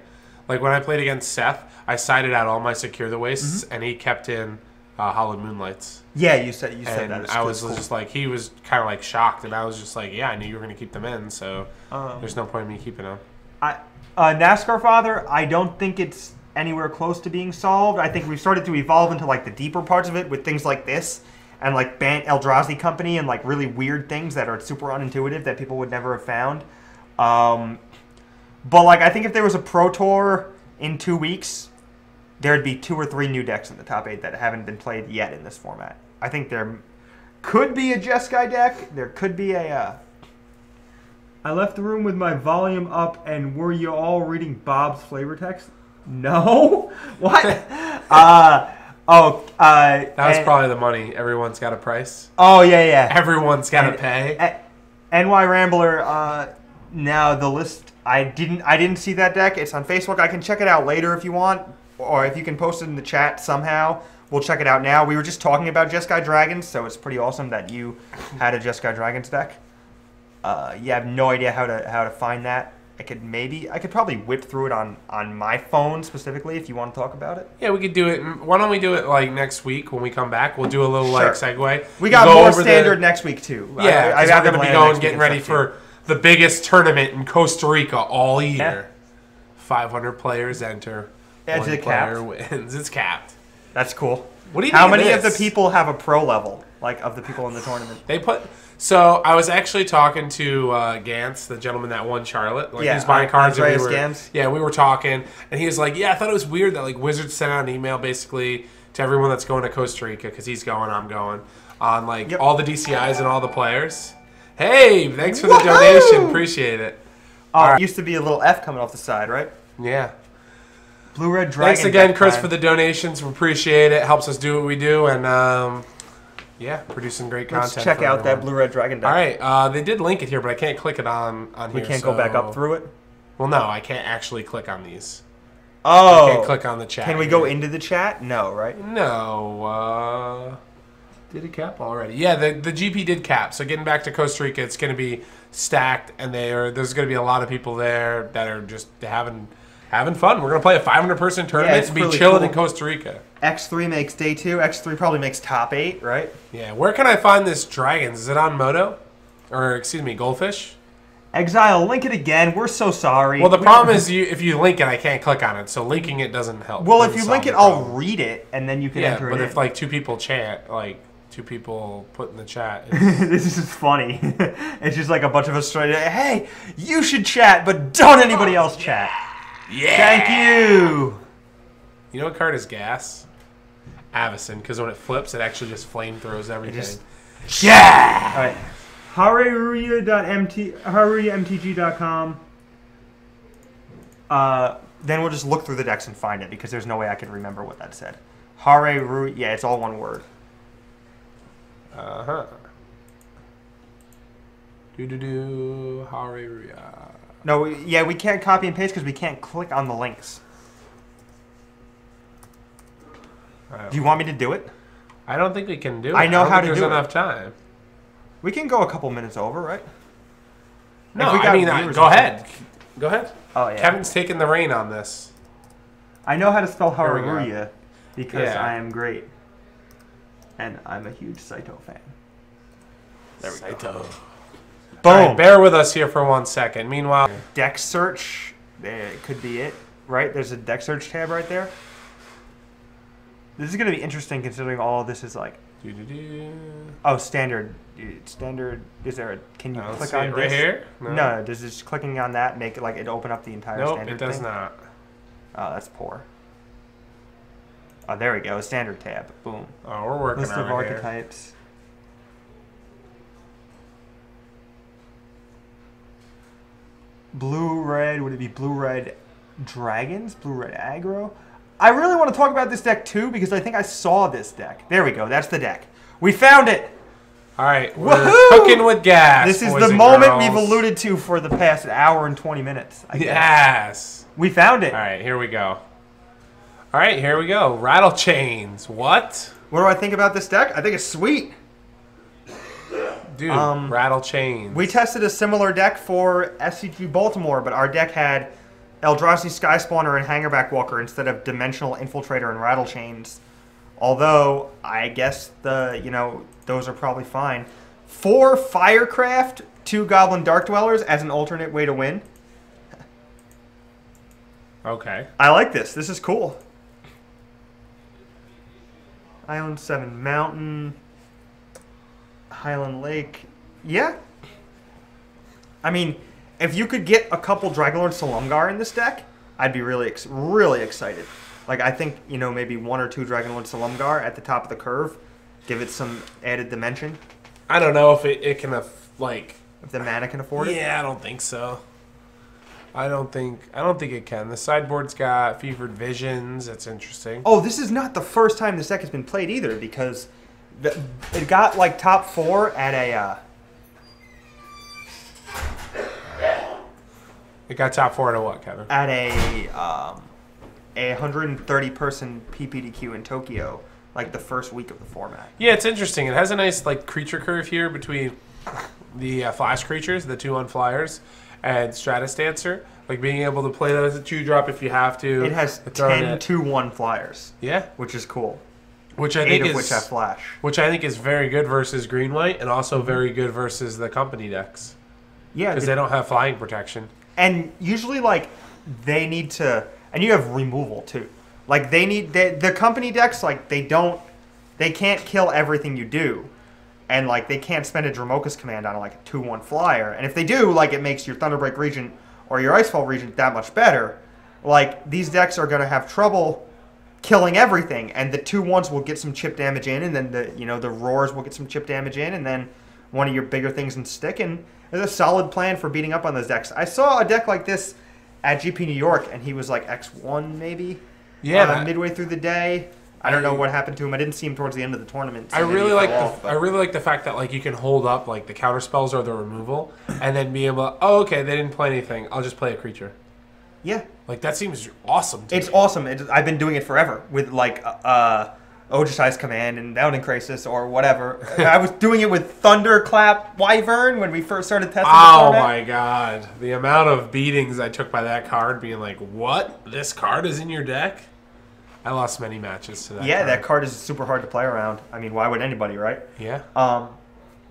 Like when I played against Seth, I sided out all my Secure the Wastes, and he kept in Hallowed Moonlights. Yeah, you said that. And I was just like, he was kind of like shocked, and I was just like, yeah, I knew you were going to keep them in, so there's no point in me keeping them. NASCAR Father, I don't think it's anywhere close to being solved. I think we've started to evolve into like the deeper parts of it with things like this and like Bant Eldrazi Company and like really weird things that are super unintuitive that people would never have found. But like I think if there was a Pro Tour in 2 weeks, there'd be 2 or 3 new decks in the top 8 that haven't been played yet in this format. I think there could be a Jeskai deck. There could be a... I left the room with my volume up, and were you all reading Bob's flavor text? No? What? That was probably the money. Everyone's got a price. Oh, yeah. Everyone's got to pay. NY Rambler, now the list, I didn't see that deck. It's on Facebook. I can check it out later if you want, or if you can post it in the chat somehow. We'll check it out now. We were just talking about Jeskai Dragons, so it's pretty awesome that you had a Jeskai Dragons deck. I have no idea how to find that. I could probably whip through it on my phone specifically if you want to talk about it. Yeah, we could do it. Why don't we do it like next week when we come back? We'll do a little like segue. We got more standard next week too. Yeah, I'm going to be getting ready for the biggest tournament in Costa Rica all year. Yeah. 500 players enter. One player wins. It's capped. That's cool. What do you? How many of the people have a pro level? Like of the people in the tournament? So I was actually talking to Gantz, the gentleman that won Charlotte. Like, he's buying cards. We were talking, and he was like, "Yeah, I thought it was weird that like Wizards sent out an email basically to everyone that's going to Costa Rica because he's going, I'm going, on like all the DCIs and all the players. Hey, thanks for the donation, appreciate it. It used to be a little F coming off the side, right? Yeah. Blue Red Dragon. Thanks again, Chris, for the donations. We appreciate it. Helps us do what we do, and producing great content. Let's check out that Blue Red Dragon deck. All right, they did link it here, but I can't click it on here. We can't go back up through it? Well, no, I can't actually click on these. Oh. I can't click on the chat. Can we go into the chat? No, right? No. Did it cap already? Yeah, the GP did cap. So getting back to Costa Rica, it's going to be stacked, and there's going to be a lot of people there that are just having fun. We're going to play a 500-person tournament and be really chilling in Costa Rica. X3 makes day 2. X3 probably makes top 8, right? Yeah. Where can I find this Dragons? Is it on Moto? Or, excuse me, Goldfish? Exile, link it again. We're so sorry. Well, the problem is if you link it, I can't click on it. So linking it doesn't help. Well, if you link it, I'll read it, and then you can enter it. But if like 2 people chant, like 2 people put in the chat. This is funny. It's just like a bunch of us trying to, hey, you should chat, but don't anybody else chat. Yeah. Thank you. You know what card is gas? Avacyn, because when it flips, it actually just flame throws everything. Yeah! All right. haruriyamtg.com. Then we'll just look through the decks and find it, because there's no way I can remember what that said. Haruya, yeah, it's all one word. Uh-huh. Haruya. No, we can't copy and paste because we can't click on the links. Do you want me to do it? I don't think we can do it. I know how to do it. There's enough time. We can go a couple minutes over, right? No, go ahead. Go ahead. Oh, yeah. Kevin's taking the reign on this. I know how to spell Haruya because I am great. And I'm a huge Saito fan. There we go. Boom. Right, bear with us here for 1 second. Meanwhile, deck search, could be it, right? There's a deck search tab right there. This is going to be interesting considering all of this is like... Oh, standard. Standard, is there a... Can you click on this? Right here? No, does just clicking on that make it like it open up the entire standard thing? Nope, it does not. Oh, that's poor. Oh, there we go. Standard tab. Boom. Oh, we're working on it. List of archetypes. Blue-red, would it be blue-red dragons? Blue-red aggro? I really want to talk about this deck too because I think I saw this deck. There we go. That's the deck. We found it! All right, we're cooking with gas. This is the moment we've alluded to for the past hour and 20 minutes. Yes. We found it. All right, here we go. All right, here we go. Rattle chains. What? What do I think about this deck? I think it's sweet. Dude, rattle chains. We tested a similar deck for SCG Baltimore, but our deck had Eldrazi Sky Spawner and Hangerback Walker instead of Dimensional Infiltrator and Rattle Chains. Although, I guess those are probably fine. 4 Firecraft, 2 Goblin Dark Dwellers as an alternate way to win. Okay. I like this. This is cool. Island 7 Mountain. Highland Lake. Yeah. I mean, if you could get a couple Dragonlord Salumgar in this deck, I'd be really excited. Like, I think, maybe 1 or 2 Dragonlord Salumgar at the top of the curve. Give it some added dimension. I don't know if it can, if the mana can afford it? Yeah, I don't think so. I don't think it can. The sideboard's got Fevered Visions. That's interesting. Oh, this is not the first time this deck has been played either, because it got top 4 at a. It got top 4 at a what, Kevin? At a 130 person PPDQ in Tokyo, the first week of the format. Yeah, it's interesting. It has a nice creature curve here between the flash creatures, the 2/1 flyers, and Stratus Dancer. Being able to play that as a 2-drop if you have to. It has 10 2/1 flyers. Yeah, which is cool. Which I think 8 of which have flash. Which I think is very good versus green white, and also very good versus the company decks. Yeah, because they don't have flying protection. And usually, they need to, and you have removal too. They need the company decks. They can't kill everything you do, and they can't spend a Dromoka's command on a 2/1 flyer. And if they do, it makes your Thunderbreak Regent or your Icefall Regent that much better. These decks are gonna have trouble killing everything, and the 2/1s will get some chip damage in, and then the roars will get some chip damage in, and then one of your bigger things in stick, and there's a solid plan for beating up on those decks. I saw a deck like this at GP New York, and he was X1 maybe. Yeah, midway through the day. I don't know what happened to him. I didn't see him towards the end of the tournament. So I really like the fact that you can hold up the counter spells or the removal, and then be able to, oh, okay, they didn't play anything, I'll just play a creature. Yeah. That seems awesome to me. It's awesome. I've been doing it forever with Ojishai's Command and Downing Crisis or whatever. I was doing it with Thunderclap Wyvern when we first started testing the format. My god. The amount of beatings I took by that card being what? This card is in your deck? I lost many matches to that Yeah, card. that card is super hard to play around. I mean, why would anybody, right? Yeah.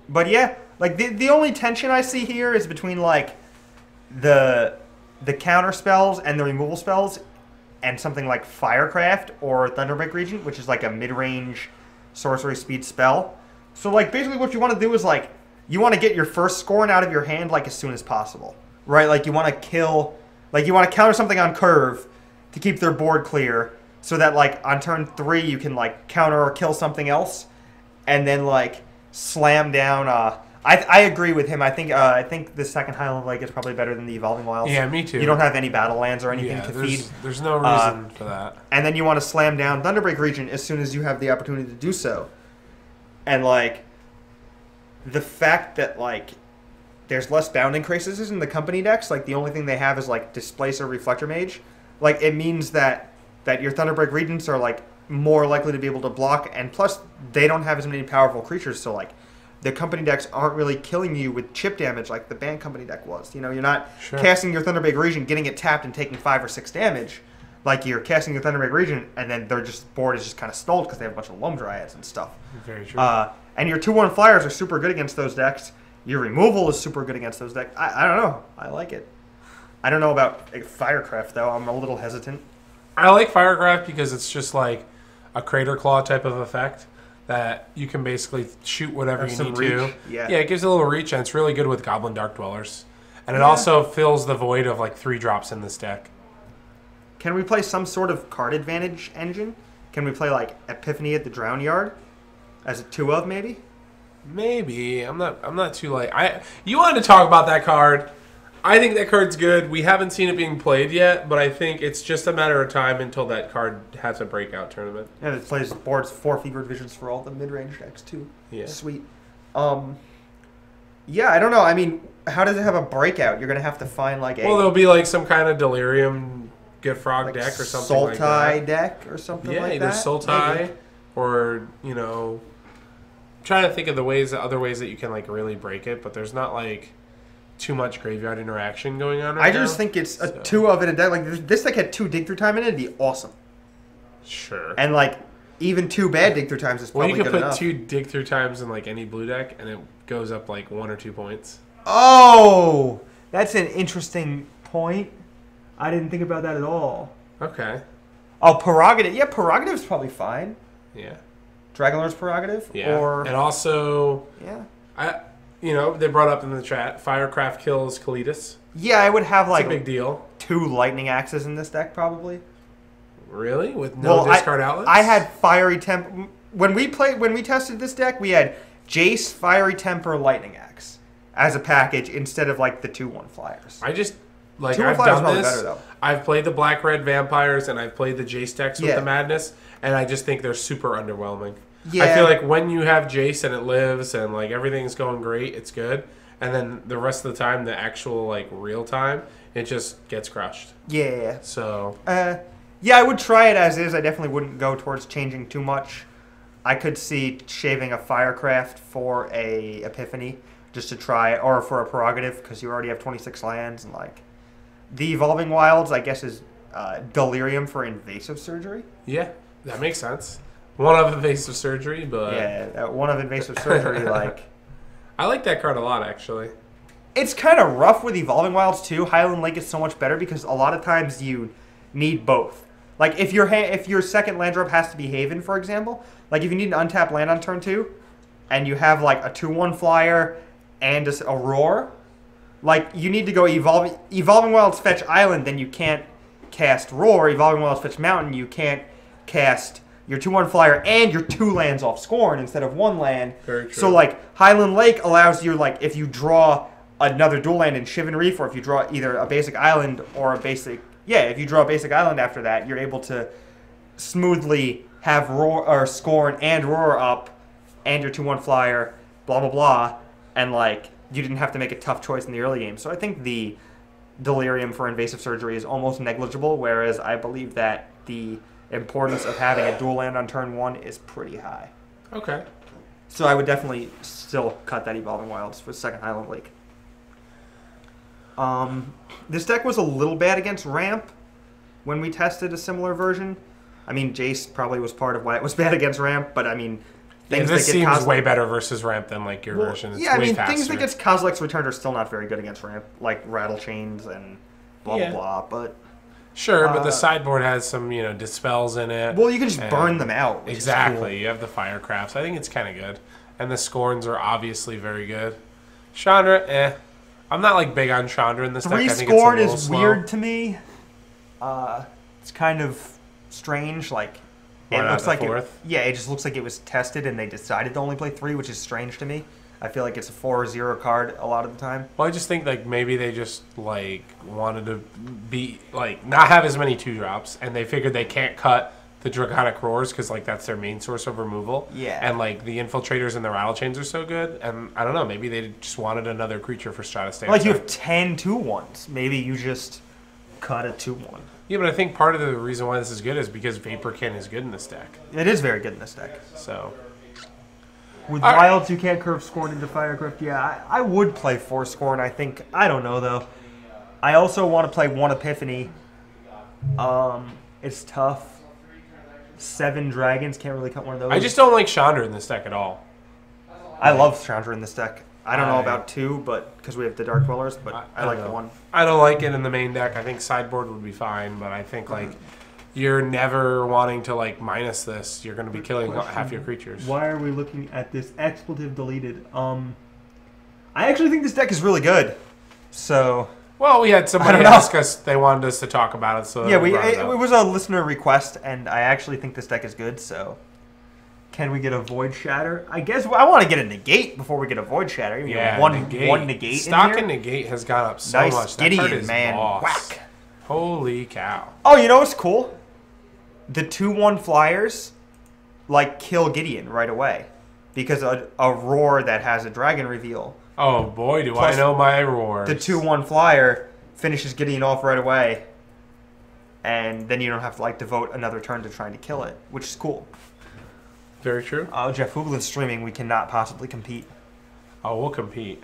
But yeah, the only tension I see here is between the counter spells and the removal spells and something like Firecraft or Thunderbreak Regent, which is a mid-range sorcery speed spell. So basically what you want to do is you want to get your first scoring out of your hand as soon as possible. Right? You want to kill, you want to counter something on curve to keep their board clear so that on turn 3 you can counter or kill something else and then slam down I agree with him. I think the second Highland Lake is probably better than the Evolving Wilds. Yeah, me too. You don't have any battle lands or anything to feed. There's no reason for that. And then you want to slam down Thunderbreak Regent as soon as you have the opportunity to do so. And the fact that there's less bounding crises in the company decks, the only thing they have is Displace or Reflector Mage. It means that your Thunderbreak Regents are more likely to be able to block, and plus they don't have as many powerful creatures, so the company decks aren't really killing you with chip damage like the Band Company deck was. You're not casting your Thunderbreak Regent, getting it tapped, and taking 5 or 6 damage. You're casting your Thunderbreak Regent, and then their board is just kind of stalled because they have a bunch of Loam Dryads and stuff. Very true. And your 2/1 flyers are super good against those decks. Your removal is super good against those decks. I don't know. I like it. I don't know about Firecraft, though. I'm a little hesitant. I like Firecraft because it's just a Crater Claw type of effect that you can basically shoot whatever you need to. Yeah, it gives a little reach, and it's really good with Goblin Dark Dwellers. And it also fills the void of 3-drops in this deck. Can we play some sort of card advantage engine? Can we play Epiphany at the Drown Yard as a 2-of maybe? Maybe. I'm not too you wanted to talk about that card. I think that card's good. We haven't seen it being played yet, but I think it's just a matter of time until that card has a breakout tournament. And it plays boards 4 Fevered Visions for all the mid-range decks too. Yeah. Sweet. Yeah, I don't know. I mean, how does it have a breakout? You're gonna have to find Well, there'll be some kind of Delirium Get Frog deck or something like that. Sultai deck or something like that. Yeah, either Sultai or I'm trying to think of other ways that you can like really break it, but there's not like too much graveyard interaction going on right now. I just think it's a 2 of it a deck. Like if this deck had 2 dig through time in it, it'd be awesome. Sure. And like even 2 bad dig through times is probably good enough. Well, you could put 2 dig through times in like any blue deck, and it goes up like 1 or 2 points. Oh, that's an interesting point. I didn't think about that at all. Okay. Oh, Prerogative. Yeah, Prerogative's probably fine. Yeah. Dragonlord's Prerogative? Yeah. And also, they brought up in the chat, Firecraft kills Kalitas. Yeah, I would have like a big deal. 2 lightning axes in this deck probably. Really? With no discard outlets? I had Fiery Temper. When we tested this deck, we had Jace, Fiery Temper, Lightning Axe as a package instead of like the 2/1 flyers. I just I've done this. Better, I've played the black-red vampires and I've played the Jace decks with the madness, and I just think they're super underwhelming. Yeah. I feel like when you have Jace and it lives and like everything's going great, it's good, and then the rest of the time, the actual like real time, it just gets crushed. Yeah. So. Yeah, I would try it as is. I definitely wouldn't go towards changing too much. I could see shaving a Firecraft for a Epiphany just to try, or for a Prerogative because you already have 26 lands, and like. The Evolving Wilds, I guess, is Delirium for Invasive Surgery. Yeah, that makes sense. One of Invasive Surgery, but... Yeah, one of Invasive Surgery, like... I like that card a lot, actually. It's kind of rough with Evolving Wilds, too. Highland Lake is so much better because a lot of times you need both. Like, if your second land drop has to be Haven, for example, like, if you need an untapped land on turn 2, and you have, like, a 2/1 flyer and a Roar... Like, you need to go Evolving Wilds fetch Island, then you can't cast Roar. Evolving Wilds fetch Mountain, you can't cast your 2/1 flyer and your 2 lands off Scorn instead of 1 land. Very true. So, like, Highland Lake allows you, like, if you draw another dual land in Shivan Reef, or if you draw either a basic island or a basic... Yeah, if you draw a basic island after that, you're able to smoothly have Roar or Scorn and Roar up and your 2/1 flyer, blah, blah, blah, and, like... You didn't have to make a tough choice in the early game. So I think the Delirium for Invasive Surgery is almost negligible, whereas I believe that the importance of having a dual land on turn 1 is pretty high. Okay. So I would definitely still cut that Evolving Wilds for second Highland Lake. This deck was a little bad against Ramp when we tested a similar version. I mean, Jace probably was part of why it was bad against Ramp, but I mean... This seems way better versus Ramp than like your version. It's way faster. Things that gets Kozilek's Returned are still not very good against Ramp, like Rattle Chains and blah blah blah. But sure, but the sideboard has some dispels in it. Well, you can just burn them out. Exactly. Cool. You have the Firecrafts. I think it's kind of good, and the Scorns are obviously very good. Chandra, I'm not like big on Chandra in this deck. I think Scorn it's is weird to me. It's kind of strange, like. It looks like it just looks like it was tested and they decided to only play 3, which is strange to me. I feel like it's a 4/0 card a lot of the time. Well, I just think like maybe they just like wanted to be like not have as many 2-drops, and they figured they can't cut the Draconic Roars because like that's their main source of removal. Yeah. And like the Infiltrators and the Rattle Chains are so good, and I don't know, maybe they just wanted another creature for Strata Stance. Like you have 10 2/1s, maybe you just cut a 2/1. Yeah, but I think part of the reason why this is good is because Vaporkin is good in this deck. It is very good in this deck. So, with Wilds, you can't curve Scorn into Firecraft. Yeah, I would play 4 Scorn, I think. I don't know, though. I also want to play 1 Epiphany. It's tough. 7 Dragons, can't really cut one of those. I just don't like Chandra in this deck at all. I love Chandra in this deck. I don't know about 2, but because we have the Dark Dwellers, but I like the 1. I don't like it in the main deck. I think sideboard would be fine, but I think like you're never wanting to like minus this. You're going to be killing half your creatures. Why are we looking at this expletive deleted? I actually think this deck is really good. So. Well, we had somebody ask us. They wanted us to talk about it, so yeah, it was a listener request, and I actually think this deck is good. So. Can we get a Void Shatter? I guess I want to get a Negate before we get a Void Shatter. Yeah, one Negate. Stock in here. and Negate has gone up so nice much. Gideon, that card is man. boss. Whack. Holy cow! Oh, you know what's cool? The 2/1 flyers, like kill Gideon right away, because a Roar that has a Dragon Reveal. Oh boy, do I know my roars! The 2/1 flyer finishes Gideon off right away, and then you don't have to like devote another turn to trying to kill it, which is cool. Very true. Oh, Jeff Hoogland's streaming. We cannot possibly compete. Oh, we'll compete.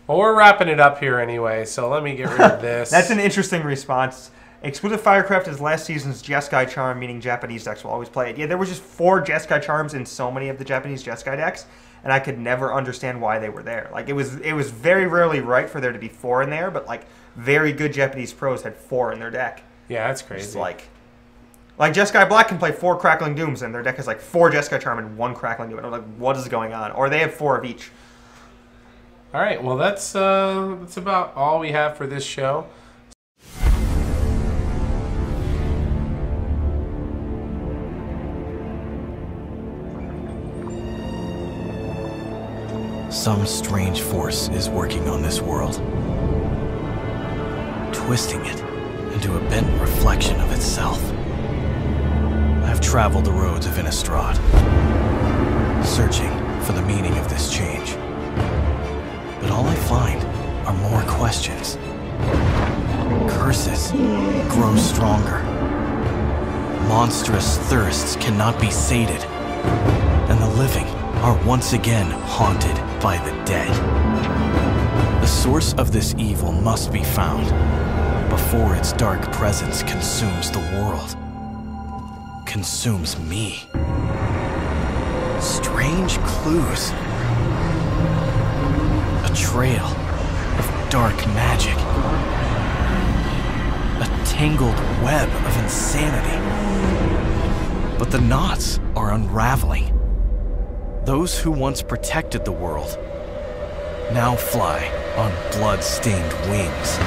Well, we're wrapping it up here anyway, so let me get rid of this. That's an interesting response. Exclusive Firecraft is last season's Jeskai charm, meaning Japanese decks will always play it. Yeah, there were just 4 Jeskai charms in so many of the Japanese Jeskai decks, and I could never understand why they were there. Like, it was very rarely right for there to be 4 in there, but, like, very good Japanese pros had 4 in their deck. Yeah, that's crazy. Just like Jeskai Black can play 4 Crackling Dooms, and their deck has, like, 4 Jeskai charm and 1 Crackling Doom. I'm like, what is going on? Or they have 4 of each. All right, well, that's about all we have for this show. Some strange force is working on this world, twisting it into a bent reflection of itself. I've traveled the roads of Innistrad, searching for the meaning of this change. But all I find are more questions. Curses grow stronger. Monstrous thirsts cannot be sated, and the living are once again haunted by the dead. The source of this evil must be found before its dark presence consumes the world. Consumes me. Strange clues. A trail of dark magic. A tangled web of insanity. But the knots are unraveling. Those who once protected the world now fly on blood-stained wings.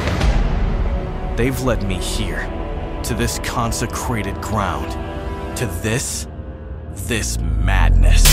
They've led me here, to this consecrated ground, to this madness.